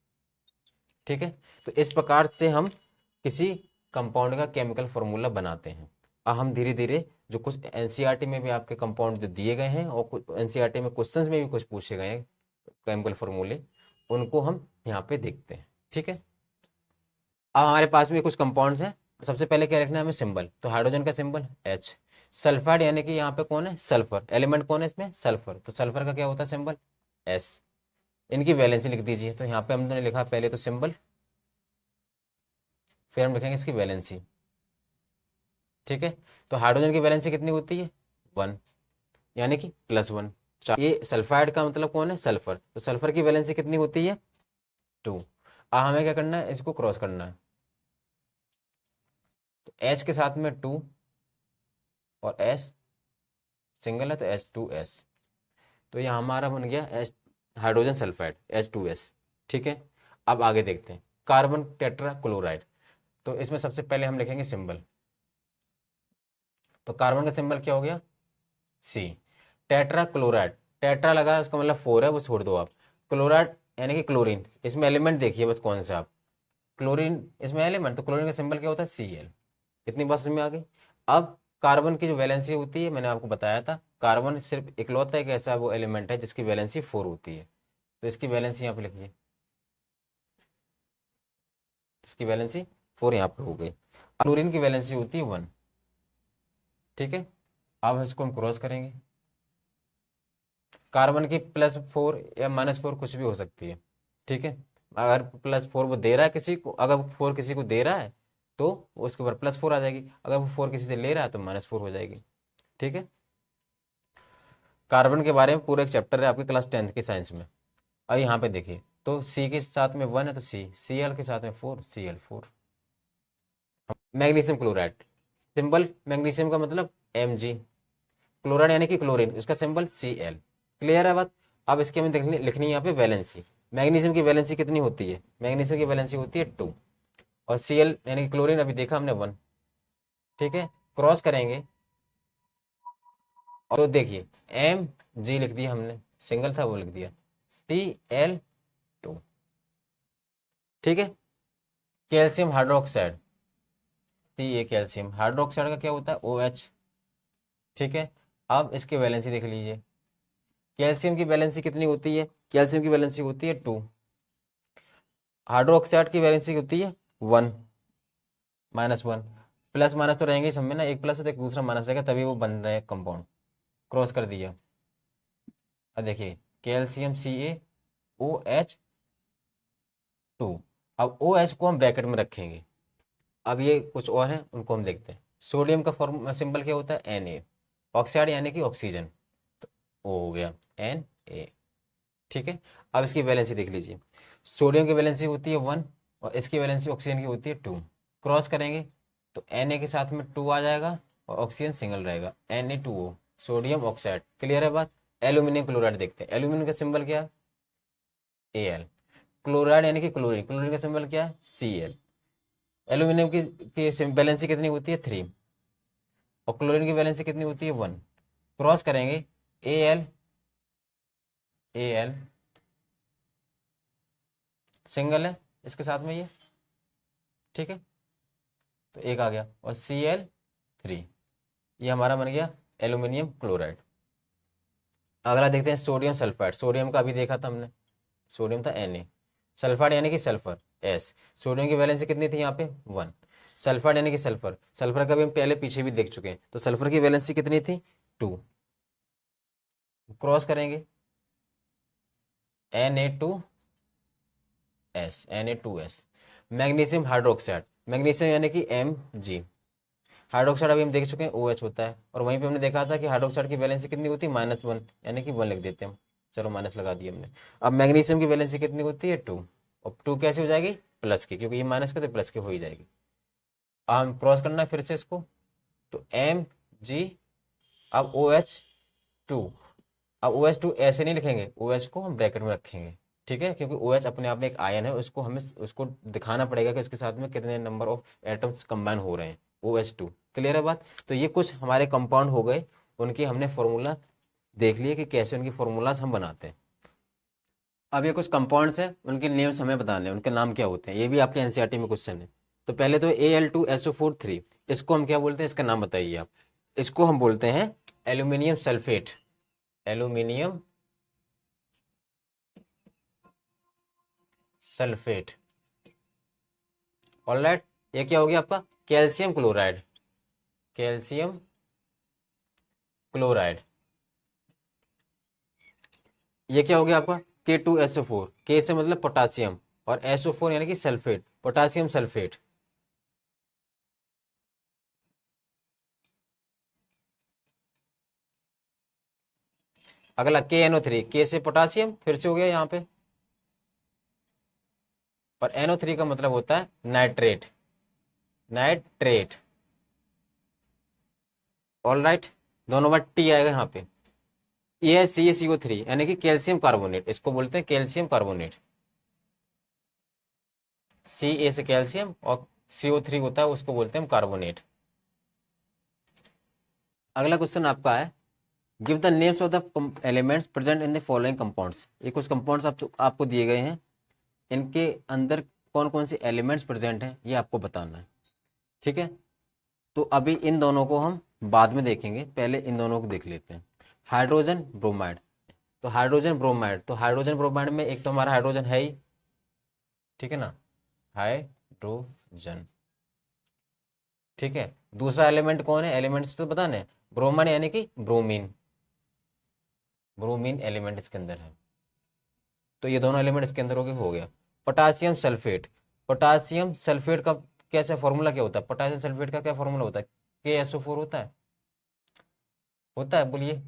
ठीक है, तो इस प्रकार से हम किसी कंपाउंड का केमिकल फॉर्मूला बनाते हैं। अब हम धीरे धीरे जो कुछ एनसीईआरटी में भी आपके कंपाउंड जो दिए गए हैं, और कुछ एनसीईआरटी में क्वेश्चंस में भी कुछ पूछे गए हैं केमिकल फॉर्मूले, उनको हम यहाँ पे देखते हैं। ठीक है, अब हमारे पास भी कुछ कंपाउंड्स हैं। सबसे पहले क्या लिखना है हमें, सिंबल। तो हाइड्रोजन का सिंबल H। सल्फाइड यानी कि यहाँ पे कौन है, सल्फर, एलिमेंट कौन है इसमें, सल्फर, तो सल्फर का क्या होता है सिंबल, S। इनकी वैलेंसी लिख दीजिए, तो यहाँ पे हमने लिखा पहले तो सिंबल, फिर हम लिखेंगे इसकी वैलेंसी। ठीक है, तो हाइड्रोजन की वैलेंसी कितनी होती है, 1, यानी कि +1। ये सल्फाइड का मतलब कौन है, सल्फर, तो सल्फर की वैलेंसी कितनी होती है, 2। अब हमें क्या करना है, इसको क्रॉस करना है। तो H के साथ में 2, और S सिंगल है तो H2S। तो यह हमारा बन गया H, हाइड्रोजन सल्फाइड H2S। ठीक है, अब आगे देखते हैं कार्बन टेट्रा क्लोराइड। तो इसमें सबसे पहले हम लिखेंगे सिंबल। तो कार्बन का सिंबल क्या हो गया, C। टेट्रा क्लोराइड, टेट्रा लगा है उसका मतलब 4 है, वो छोड़ दो आप। क्लोराइड यानी कि क्लोरीन, इसमें एलिमेंट देखिए बस कौन सा आप, क्लोरीन इसमें एलिमेंट, तो क्लोरीन का सिंबल क्या होता है, Cl। इतनी बात समझ में आ गई। अब कार्बन की जो वैलेंसी होती है, मैंने आपको बताया था, कार्बन सिर्फ इकलौता एक ऐसा वो एलिमेंट है जिसकी वैलेंसी 4 होती है, तो इसकी वैलेंसी यहाँ पे लिखिए, इसकी वैलेंसी 4 यहाँ पर हो गई। क्लोरीन की वैलेंसी होती है 1। ठीक है, अब इसको हम क्रॉस करेंगे, कार्बन की +4 या -4 कुछ भी हो सकती है। ठीक है, अगर +4 वो दे रहा है किसी को, अगर 4 किसी को दे रहा है तो उसके ऊपर +4 आ जाएगी, अगर वो 4 किसी से ले रहा है तो -4 हो जाएगी। ठीक है, कार्बन के बारे में पूरा एक चैप्टर है आपके क्लास 10th की साइंस में। अब यहाँ पे देखिए, तो C के साथ में 1 है तो C, Cl के साथ में 4, Cl4। Magnesium chloride, symbol magnesium का मतलब Mg, क्लोराइड यानी कि क्लोरीन, उसका सिंबल Cl। क्लियर है बात। अब इसके में लिखनी है यहाँ पे वैलेंसी। मैग्नीशियम की वैलेंसी कितनी होती है, मैग्नीशियम की वैलेंसी होती है 2, और Cl यानी कि क्लोरीन अभी देखा हमने 1। ठीक है, क्रॉस करेंगे और तो देखिए Mg लिख दिया हमने, सिंगल था वो लिख दिया, Cl2। ठीक है, calcium hydroxide, Ca calcium hydroxide का क्या होता है, OH। ठीक है, अब इसकी वैलेंसी देख लीजिए, कैल्शियम की वैलेंसी कितनी होती है, कैल्शियम की वैलेंसी होती है 2, हाइड्रोक्साइड की वैलेंसी होती है 1 -1, प्लस माइनस तो रहेंगे सब में ना, एक प्लस तो एक दूसरा माइनस रहेगा, तभी वो बन रहे हैं कंपाउंड। क्रॉस कर दिया, अब देखिए कैल्शियम CaOH2। अब OH को हम ब्रैकेट में रखेंगे। अब ये कुछ और है, उनको हम देखते हैं। सोडियम का फॉर्म सिंबल क्या होता है, Na। ऑक्साइड यानी कि ऑक्सीजन, तो वो हो गया Na। ठीक है, अब इसकी वैलेंसी देख लीजिए। सोडियम की वैलेंसी होती है 1 और इसकी वैलेंसी ऑक्सीजन की होती है 2। क्रॉस करेंगे तो Na के साथ में 2 आ जाएगा और ऑक्सीजन सिंगल रहेगा, Na2O, सोडियम ऑक्साइड। क्लियर है बात। एल्यूमिनियम क्लोराइड देखते हैं। एल्यूमिनियम का सिंबल क्या है, Al। क्लोराइड यानी कि क्लोरीन, क्लोरीन का सिंबल क्या है, Cl। एल्यूमिनियम की वैलेंसी कितनी होती है 3 और क्लोरीन की वैलेंसी कितनी होती है 1। क्रॉस करेंगे Al सिंगल है इसके साथ में ये, ठीक है, तो एक आ गया और Cl3, ये हमारा बन गया एल्यूमिनियम क्लोराइड। अगला देखते हैं सोडियम सल्फाइड। सोडियम का अभी देखा था हमने, सोडियम था Na। सल्फाइड यानी कि सल्फर S। सोडियम की वैलेंसी कितनी थी यहाँ पे 1। सल्फाइड यानी कि सल्फर, सल्फर का भी हम पहले पीछे भी देख चुके हैं, तो सल्फर की वैलेंसी कितनी थी 2। क्रॉस करेंगे Na2S। मैग्नीशियम हाइड्रोक्साइड, मैग्नीशियम यानी कि Mg। हाइड्रोक्साइड अभी हम देख चुके हैं OH होता है, और वहीं पे हमने देखा था कि हाइड्रोक्साइड की वैलेंसी कितनी होती है -1, यानी कि 1 लिख देते हैं हम। चलो माइनस लगा दिया हमने। अब मैग्नीशियम की वैलेंसी कितनी होती है 2, और 2 कैसे हो जाएगी प्लस की, क्योंकि ये माइनस के तो प्लस की हो ही जाएगी। अब हम क्रॉस करना है फिर से इसको, तो Mg, अब OH2। अब OH2 ऐसे नहीं लिखेंगे, OH को हम ब्रैकेट में रखेंगे, ठीक है, क्योंकि OH अपने आप में एक आयन है, उसको हमें उसको दिखाना पड़ेगा कि उसके साथ में कितने नंबर ऑफ एटम्स कंबाइन हो रहे हैं, OH2। क्लियर है बात। तो ये कुछ हमारे कंपाउंड हो गए, उनकी हमने फॉर्मूला देख लिए कि कैसे उनकी फॉर्मूलाज हम बनाते हैं। अब ये कुछ कंपाउंड्स हैं, उनके नेम्स हमें बताने हैं, उनके नाम क्या होते हैं, ये भी आपके एनसीईआरटी में क्वेश्चन है। तो पहले तो Al2SO4 3, इसको हम क्या बोलते हैं, इसका नाम बताइए आप। इसको हम बोलते हैं aluminium sulphate, aluminium sulphate. Alright, ये क्या हो गया आपका कैल्शियम क्लोराइड, कैल्शियम क्लोराइड। ये क्या हो गया आपका K2SO4, K से मतलब पोटासियम और SO4 यानी कि सल्फेट, पोटासियम सल्फेट। अगला KNO3, K से पोटासियम फिर से हो गया यहाँ पे, और NO3 का मतलब होता है नाइट्रेट, नाइट्रेट। ऑल राइट, दोनों बार T आएगा यहाँ पे। ये है CaCO3 यानी कि कैल्शियम कार्बोनेट, इसको बोलते हैं कैल्शियम कार्बोनेट। Ca से कैल्शियम और CO3 होता है, उसको बोलते हैं हम कार्बोनेट। अगला क्वेश्चन आपका है, give the names of the elements present in the following compounds. ये कुछ कंपाउंड्स आपको दिए गए हैं, इनके अंदर कौन कौन से एलिमेंट्स प्रेजेंट हैं ये आपको बताना है, ठीक है। तो अभी इन दोनों को हम बाद में देखेंगे, पहले इन दोनों को देख लेते हैं। हाइड्रोजन ब्रोमाइड, तो हाइड्रोजन ब्रोमाइड, तो हाइड्रोजन ब्रोमाइड में एक तो हमारा हाइड्रोजन है ही, ठीक है ना, हाइड्रोजन, ठीक है। दूसरा एलिमेंट कौन है, एलिमेंट्स तो बताने, ब्रोमाइड यानी कि ब्रोमीन, ब्रोमीन एलिमेंट इसके अंदर है, तो ये दोनों एलिमेंट इसके अंदर हो गया। पोटासियम सल्फेट, पोटासियम सल्फेट का कैसे फॉर्मूला क्या होता है, पोटासियम सल्फेट का क्या फॉर्मूला होता है, KSO4 होता है बोलिए,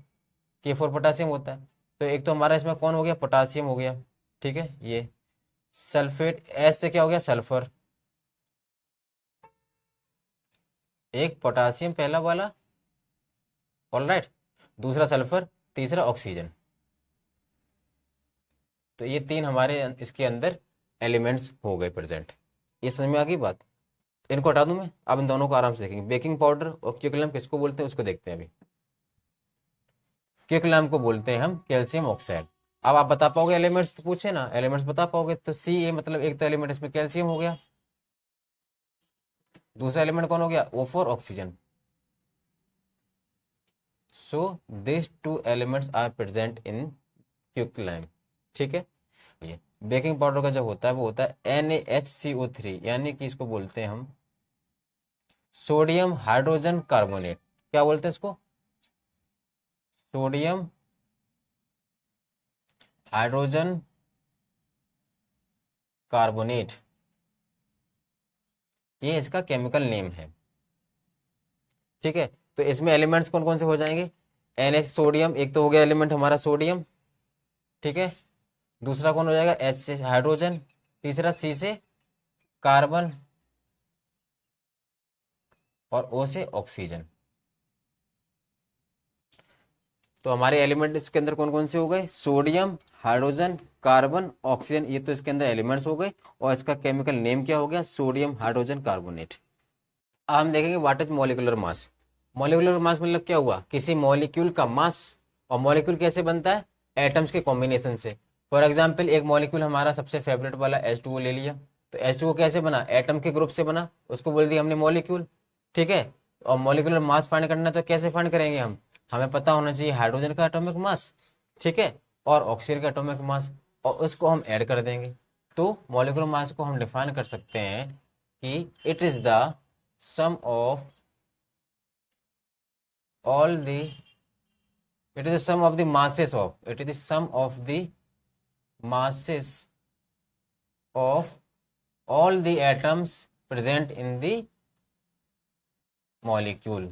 K4 पोटासियम होता है। तो एक तो हमारा इसमें कौन हो गया, पोटासियम हो गया, ठीक है। ये सल्फेट S से क्या हो गया, सल्फर, एक पोटासियम पहला वाला, ऑलराइट, दूसरा सल्फर, तीसरा ऑक्सीजन। तो ये तीन हमारे इसके अंदर एलिमेंट्स हो गए प्रेजेंट। ये समझ में आ गई बात। इनको हटा दूं मैं, अब इन दोनों को आराम से देखेंगे। बेकिंग पाउडर और क्विकलैम्प किसको बोलते हैं उसको देखते हैं अभी। क्विकलैम्प को बोलते हैं हम कैल्शियम ऑक्साइड। अब आप बता पाओगे एलिमेंट्स, तो पूछे ना एलिमेंट्स बता पाओगे, तो Ca मतलब एक तो एलिमेंट इसमें कैल्शियम हो गया, दूसरा एलिमेंट कौन हो गया O4 oxygen. So this two elements are present in quicklime, ठीक है। ये बेकिंग पाउडर का जब होता है वो होता है NaHCO3, यानी कि इसको बोलते हैं हम सोडियम हाइड्रोजन कार्बोनेट। क्या बोलते हैं इसको? सोडियम हाइड्रोजन कार्बोनेट, ये इसका केमिकल नेम है। ठीक है, तो इसमें एलिमेंट्स कौन कौन से हो जाएंगे? NH सोडियम, एक तो हो गया एलिमेंट हमारा सोडियम, ठीक है। दूसरा कौन हो जाएगा? H से हाइड्रोजन, तीसरा C से कार्बन, और O से ऑक्सीजन। तो हमारे एलिमेंट इसके अंदर कौन कौन से हो गए? सोडियम, हाइड्रोजन, कार्बन, ऑक्सीजन, ये तो इसके अंदर एलिमेंट्स हो गए। और इसका केमिकल नेम क्या हो गया? Sodium hydrogen carbonate. अब हम देखेंगे what is molecular mass. Molecular mass मतलब क्या हुआ? किसी मॉलिक्यूल का मास। और मॉलिक्यूल कैसे बनता है? एटम्स के कॉम्बिनेशन से। फॉर एग्जाम्पल एक मॉलिक्यूल हमारा सबसे फेवरेट वाला H2O ले लिया, तो H2O कैसे बना? एटम के ग्रुप से बना, उसको बोल दिया हमने मॉलिक्यूल। ठीक है, और मॉलिक्यूलर मास फाइंड करना है तो कैसे फाइंड करेंगे हम? हमें पता होना चाहिए हाइड्रोजन का एटॉमिक मास, ठीक है, और ऑक्सीजन का एटॉमिक मास, और उसको हम ऐड कर देंगे। तो मॉलिक्यूलर मास को हम डिफाइन कर सकते हैं कि it is the sum of all the it is the sum of the masses of it is the sum of the masses of all the atoms present in the molecule।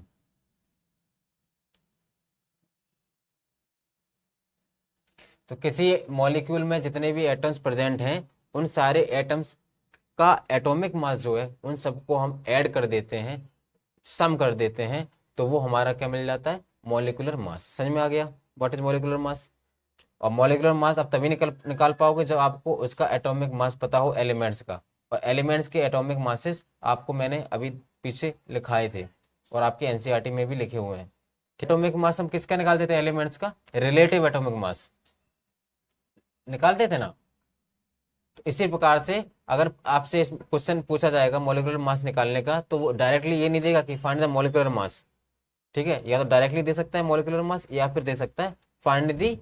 तो किसी मॉलिक्यूल में जितने भी एटम्स प्रेजेंट हैं उन सारे एटम्स का एटॉमिक मास जो है उन सबको हम ऐड कर देते हैं, सम कर देते हैं, तो वो हमारा क्या मिल जाता है? Molecular mass. समझ में आ गया व्हाट इज मॉलिक्यूलर मास? और मॉलिक्यूलर मास आप तभी निकाल पाओगे जब आपको उसका एटॉमिक मास पता हो एलिमेंट्स का। और एलिमेंट्स के एटॉमिक मासेस आपको मैंने अभी पीछे लिखाए थे और आपके एनसीईआरटी में भी लिखे हुए हैं। एटॉमिक मास हम किसका निकाल देते हैं? एलिमेंट्स का रिलेटिव एटॉमिक मास निकाल देते ना। तो इसी प्रकार से अगर आपसे इस क्वेश्चन पूछा जाएगा मॉलिक्यूलर मास निकालने का, तो वो डायरेक्टली ये नहीं देगा कि फाइंड द मॉलिक्यूलर मास। ठीक है, या तो डायरेक्टली दे सकता है मॉलिक्यूलर मास, या फिर दे सकता है find the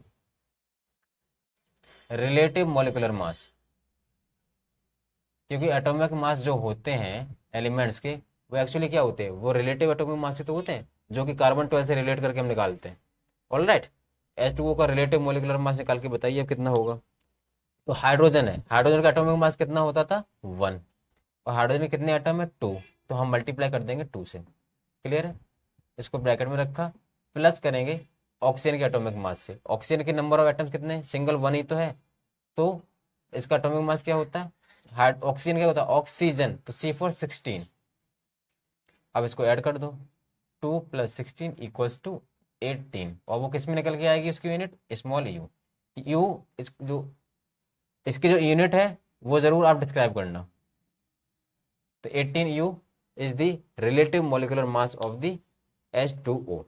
relative molecular mass. क्योंकि एटॉमिक मास जो होते हैं एलिमेंट्स के, वो एक्चुअली क्या होते हैं? वो रिलेटिव एटॉमिक मास से तो होते हैं, जो कि कार्बन 12 से रिलेट करके हम निकालते हैं। ऑलराइट, H2O का रिलेटिव मॉलिक्यूलर मास निकाल के बताइए अब कितना होगा। तो हाइड्रोजन है, हाइड्रोजन का एटॉमिक मास कितना होता था? 1। और हाइड्रोजन में कितने एटम है? 2। तो हम मल्टीप्लाई कर देंगे 2 से। क्लियर है? इसको ब्रैकेट में रखा, प्लस करेंगे ऑक्सीजन के एटॉमिक मास से। ऑक्सीजन के नंबर ऑफ एटम्स कितने? सिंगल 1 ही तो है। तो इसका एटॉमिक मास क्या होता है? ऑक्सीजन क्या होता है? ऑक्सीजन, तो C4 16। अब इसको ऐड कर दो, 2 + 16 = 18। और वो किस में निकल के आएगी उसकी यूनिट? Small you. यू इसकी जो यूनिट है वो जरूर आप डिस्क्राइब करना। तो 18U is the relative molecular mass of the H2O।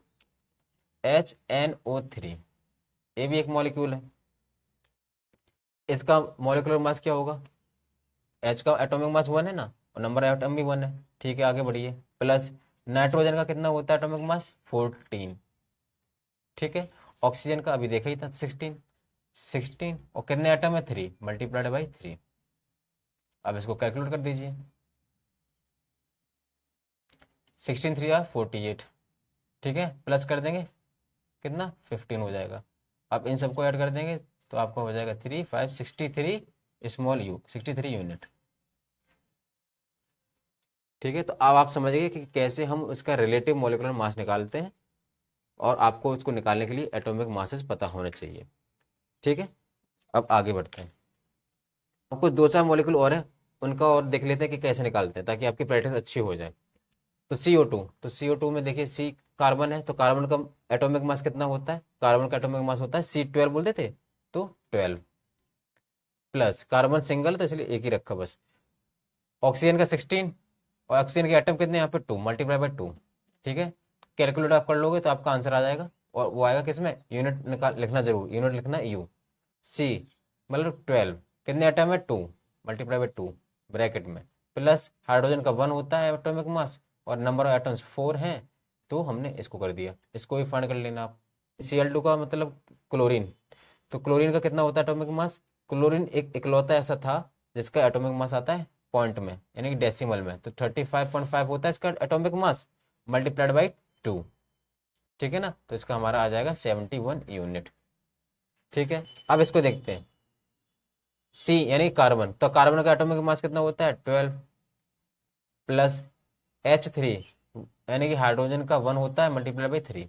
HNO3 ये भी एक मॉलिक्यूल है, इसका मॉलिक्यूलर मास क्या होगा? H का एटॉमिक मास 1 है ना, और नंबर ऑफ एटम भी 1 है। ठीक है, आगे बढ़िए। प्लस नाइट्रोजन का कितना होता है एटॉमिक मास? 14। ठीक है, ऑक्सीजन का अभी देखा ही था 16। और कितने एटम है? 3 × 3। अब इसको कैलकुलेट कर दीजिए। 16 3 = 48। ठीक है, प्लस कर देंगे कितना? 15 हो जाएगा। अब इन सबको ऐड कर देंगे तो आपका हो जाएगा 3 5 63 स्मॉल यू, 63 यूनिट। ठीक है, तो अब आप समझिए कि कैसे हम उसका रिलेटिव मॉलिक्यूलर मास निकालते हैं, और आपको उसको निकालने के लिए एटॉमिक मासेस पता होने चाहिए। ठीक है, अब आगे बढ़ते हैं। आपको 2-4 मॉलिक्यूल और है, उनका और देख लेते हैं कि कैसे निकालते हैं, ताकि आपकी प्रैक्टिस अच्छी हो जाए। तो CO2, तो CO2 में देखिए C कार्बन है, तो कार्बन का एटॉमिक मास कितना होता है? कार्बन का एटॉमिक मास होता है C12 बोलते थे, तो 12। प्लस कार्बन सिंगल है तो इसलिए एक ही रखा बस। ऑक्सीजन का 16, और ऑक्सीजन के एटम कितने यहाँ पे? 2 × 2। ठीक है, कैलकुलेट आप कर लोगे तो आपका आंसर आ जाएगा, और वो आएगा किसमें? यूनिट निकाल लिखना जरूर, यूनिट लिखना यू। C मतलब 12, कितने एटम है? 2 × 2 ब्रैकेट में, प्लस हाइड्रोजन का 1 होता है एटॉमिक मास, और नंबर ऑफ एटम्स 4 हैं, तो हमने इसको कर दिया। इसको भी फाइंड कर लेना आप। Cl2 का मतलब क्लोरीन, तो क्लोरीन का कितना होता है एटॉमिक मास? क्लोरीन एक इकलौता ऐसा था जिसका एटॉमिक मास आता है पॉइंट में, यानी कि डेसिमल में, तो 35.5 होता है इसका एटॉमिक मास मल्टीप्लाइड बाई 2। ठीक है ना, तो इसका हमारा आ जाएगा 71 यूनिट। ठीक है, अब इसको देखते हैं। सी यानी कार्बन, तो कार्बन का एटॉमिक मास कितना होता है 12 प्लस H3 यानी कि हाइड्रोजन का 1 होता है मल्टीप्लाई बाई 3।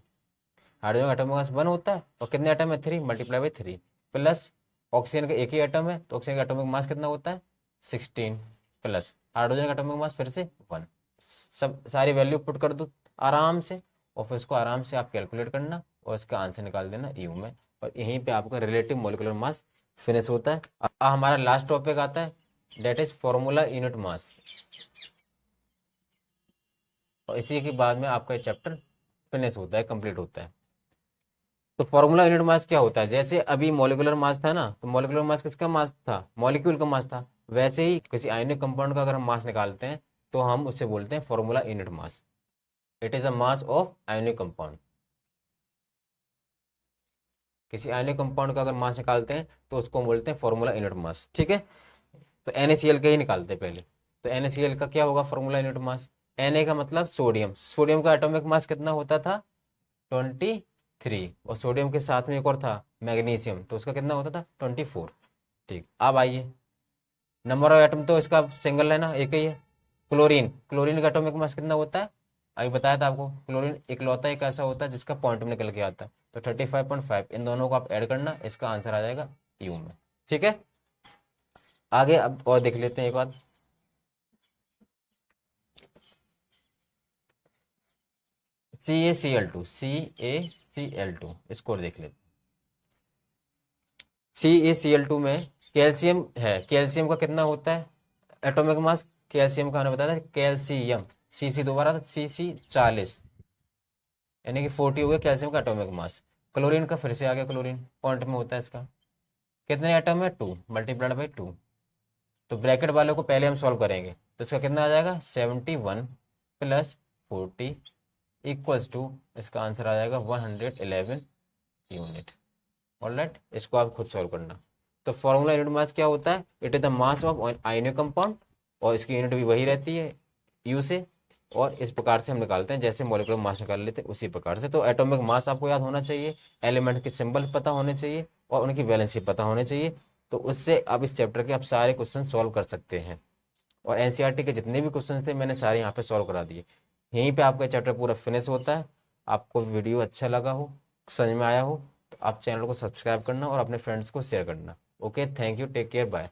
हाइड्रोजन का एटॉमिक मास 1 होता है और कितने एटम है 3 मल्टीप्लाई बाई 3 प्लस ऑक्सीजन का एक ही एटम है तो ऑक्सीजन का एटॉमिक मास कितना होता है 16 प्लस हाइड्रोजन का एटॉमिक मास फिर से 1। सब सारी वैल्यू पुट कर दो आराम से और फिर इसको आराम से आप कैलकुलेट करना और इसका आंसर निकाल देना यू में, और यहीं पे आपका रिलेटिव मॉलिक्यूलर मास फिनिश होता है। अब हमारा लास्ट टॉपिक आता है, that is formula unit mass, और इसी के बाद में आपका चैप्टर फिनिश होता है, कंप्लीट होता है। तो फॉर्मूला यूनिट मास क्या होता है, जैसे अभी मॉलिक्यूलर मास था ना, तो मॉलिक्यूलर मास किसका मास था, मॉलिक्यूल का मास था, वैसे ही किसी आयनिक कंपाउंड का अगर हम मास निकालते हैं तो हम उससे बोलते हैं formula unit mass. It is a mass of ionic compound. किसी आयनिक कंपाउंड का अगर मास निकालते हैं तो उसको बोलते हैं फॉर्मूला यूनिट मास। ठीक है, तो NaCl का ही निकालते हैं पहले। तो NaCl का क्या होगा फॉर्मूला यूनिट मास, Na का मतलब सोडियम, सोडियम का एटॉमिक मास कितना होता था 23, और सोडियम के साथ में एक और था मैग्नीशियम, तो उसका कितना होता था 24। ठीक, अब आइए नंबर ऑफ एटम, तो इसका सिंगल है ना, एक ही है। क्लोरीन, क्लोरीन का एटॉमिक मास कितना होता है, अभी बताया था आपको, क्लोरीन इकलौता एक ऐसा होता है जिसका पॉइंट में निकल के आता है, तो 35.5, इन दोनों को आप ऐड करना, इसका आंसर आ जाएगा यू में। ठीक है, आगे अब और देख लेते हैं एक बात। CaCl2 इसको देख लेते। CaCl2 में कैल्शियम है, कैल्शियम का कितना होता है एटॉमिक मास, कैल्शियम का हमने बताया था कैल्शियम, Cc दोबारा था Cc 40, यानी कि 40 हो गया कैल्शियम का एटॉमिक मास। क्लोरीन का फिर से आ गया, क्लोरीन पॉइंट में होता है इसका, कितने एटम है 2 मल्टीप्लाइड बाई 2, तो ब्रैकेट वाले को पहले हम सॉल्व करेंगे, तो इसका कितना आ जाएगा 71 प्लस 40 इक्वल्स टू, इसका आंसर आ जाएगा 111 यूनिट। ऑलराइट, इसको आप खुद सॉल्व करना। तो फॉर्मूला यूनिट मास क्या होता है, it is the mass of ionic compound, और इसकी यूनिट भी वही रहती है यू से, और इस प्रकार से हम निकालते हैं जैसे मॉलिक्यूलर मास निकाल लेते हैं उसी प्रकार से। तो एटॉमिक मास आपको याद होना चाहिए, एलिमेंट के सिंबल पता होने चाहिए और उनकी वैलेंसी पता होने चाहिए, तो उससे आप इस चैप्टर के आप सारे क्वेश्चन सॉल्व कर सकते हैं। और एनसीईआरटी के जितने भी क्वेश्चन थे मैंने सारे यहाँ पे सॉल्व करा दिए। यहीं पे आपका चैप्टर पूरा फिनिश होता है। आपको वीडियो अच्छा लगा हो, समझ में आया हो, तो आप चैनल को सब्सक्राइब करना और अपने फ्रेंड्स को शेयर करना। Okay, thank you, take care, bye.